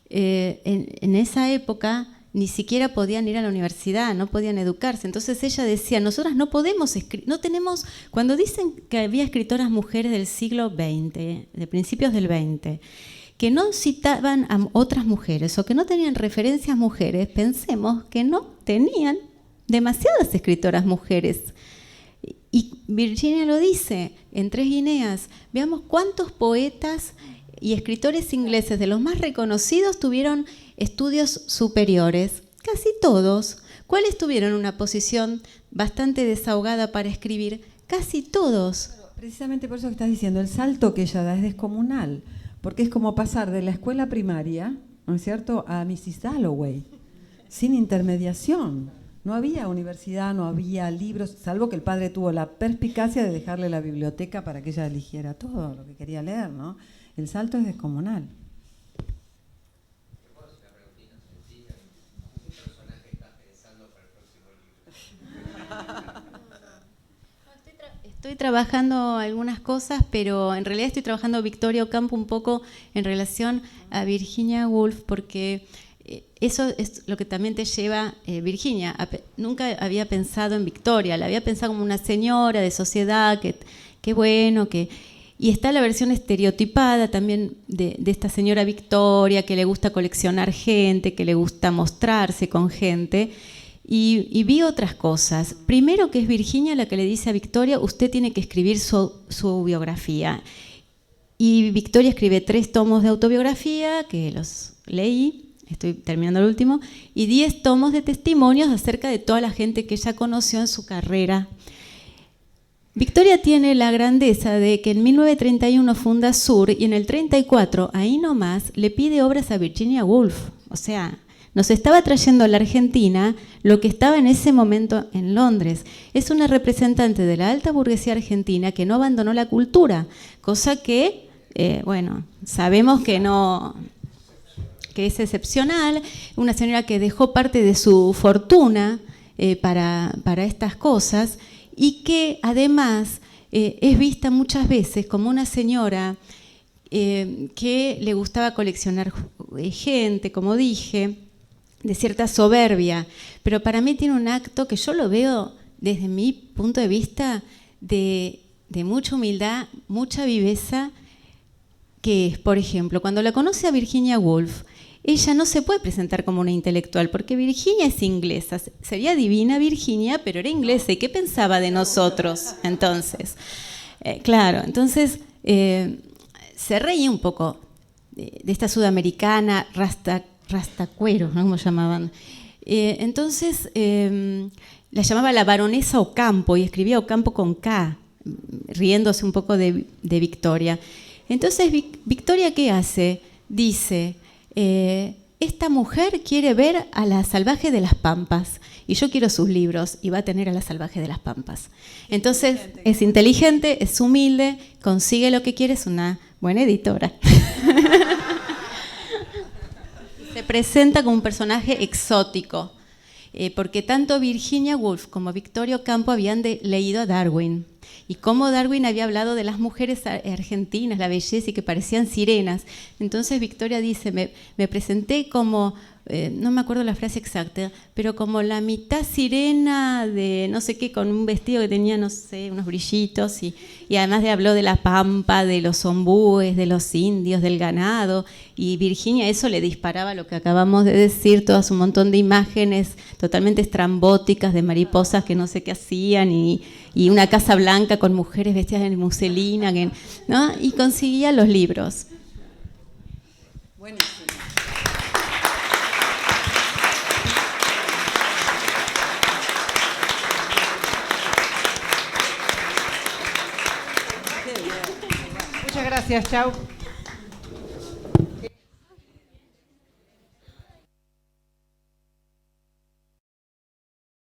en esa época ni siquiera podían ir a la universidad, no podían educarse. Entonces ella decía, nosotras no podemos escribir, no tenemos, cuando dicen que había escritoras mujeres del siglo XX, de principios del XX, que no citaban a otras mujeres o que no tenían referencias mujeres, pensemos que no tenían demasiadas escritoras mujeres. Y Virginia lo dice en Tres Guineas, veamos cuántos poetas y escritores ingleses de los más reconocidos tuvieron estudios superiores, casi todos. ¿Cuáles tuvieron una posición bastante desahogada para escribir? Casi todos. Precisamente por eso que estás diciendo, el salto que ella da es descomunal, porque es como pasar de la escuela primaria, ¿no es cierto?, a Mrs. Dalloway, sin intermediación. No había universidad, no había libros, salvo que el padre tuvo la perspicacia de dejarle la biblioteca para que ella eligiera todo lo que quería leer, ¿no? El salto es descomunal. Estoy trabajando algunas cosas, pero en realidad estoy trabajando Victoria Ocampo un poco en relación a Virginia Woolf, porque eso es lo que también te lleva Virginia. Nunca había pensado en Victoria, la había pensado como una señora de sociedad, que bueno, que... Y está la versión estereotipada también de esta señora Victoria, que le gusta coleccionar gente, que le gusta mostrarse con gente. Y vi otras cosas. Primero, que es Virginia la que le dice a Victoria, usted tiene que escribir su biografía. Y Victoria escribe 3 tomos de autobiografía, que los leí, estoy terminando el último, y 10 tomos de testimonios acerca de toda la gente que ella conoció en su carrera. Victoria tiene la grandeza de que en 1931 funda Sur y en el 34, ahí nomás, le pide obras a Virginia Woolf. O sea, nos estaba trayendo a la Argentina lo que estaba en ese momento en Londres. Es una representante de la alta burguesía argentina que no abandonó la cultura, cosa que, bueno, sabemos que no, que es excepcional. Una señora que dejó parte de su fortuna para estas cosas y que además es vista muchas veces como una señora que le gustaba coleccionar gente, como dije, de cierta soberbia, pero para mí tiene un acto que yo lo veo desde mi punto de vista de mucha humildad, mucha viveza, que es, por ejemplo, cuando la conoce a Virginia Woolf, ella no se puede presentar como una intelectual, porque Virginia es inglesa, sería divina Virginia, pero era inglesa, ¿y qué pensaba de nosotros entonces? Claro, entonces se reía un poco de esta sudamericana rastacuero, ¿no? Como llamaban. Entonces la llamaba la baronesa Ocampo y escribía Ocampo con K, riéndose un poco de Victoria. Entonces Victoria, ¿qué hace? Dice, esta mujer quiere ver a la salvaje de las Pampas y yo quiero sus libros, y va a tener a la salvaje de las Pampas. Entonces es inteligente, es humilde, consigue lo que quiere, es una buena editora. Se presenta como un personaje exótico, porque tanto Virginia Woolf como Victoria Ocampo habían leído a Darwin, y cómo Darwin había hablado de las mujeres argentinas, la belleza, y que parecían sirenas. Entonces Victoria dice, me presenté como, no me acuerdo la frase exacta, pero como la mitad sirena de no sé qué, con un vestido que tenía, no sé, unos brillitos, y además habló de la pampa, de los ombúes, de los indios, del ganado, y Virginia eso le disparaba lo que acabamos de decir, todas un montón de imágenes totalmente estrambóticas de mariposas que no sé qué hacían, y una casa blanca con mujeres vestidas en muselina, ¿no? Y conseguía los libros. Buenísimo. Muchas gracias, chao.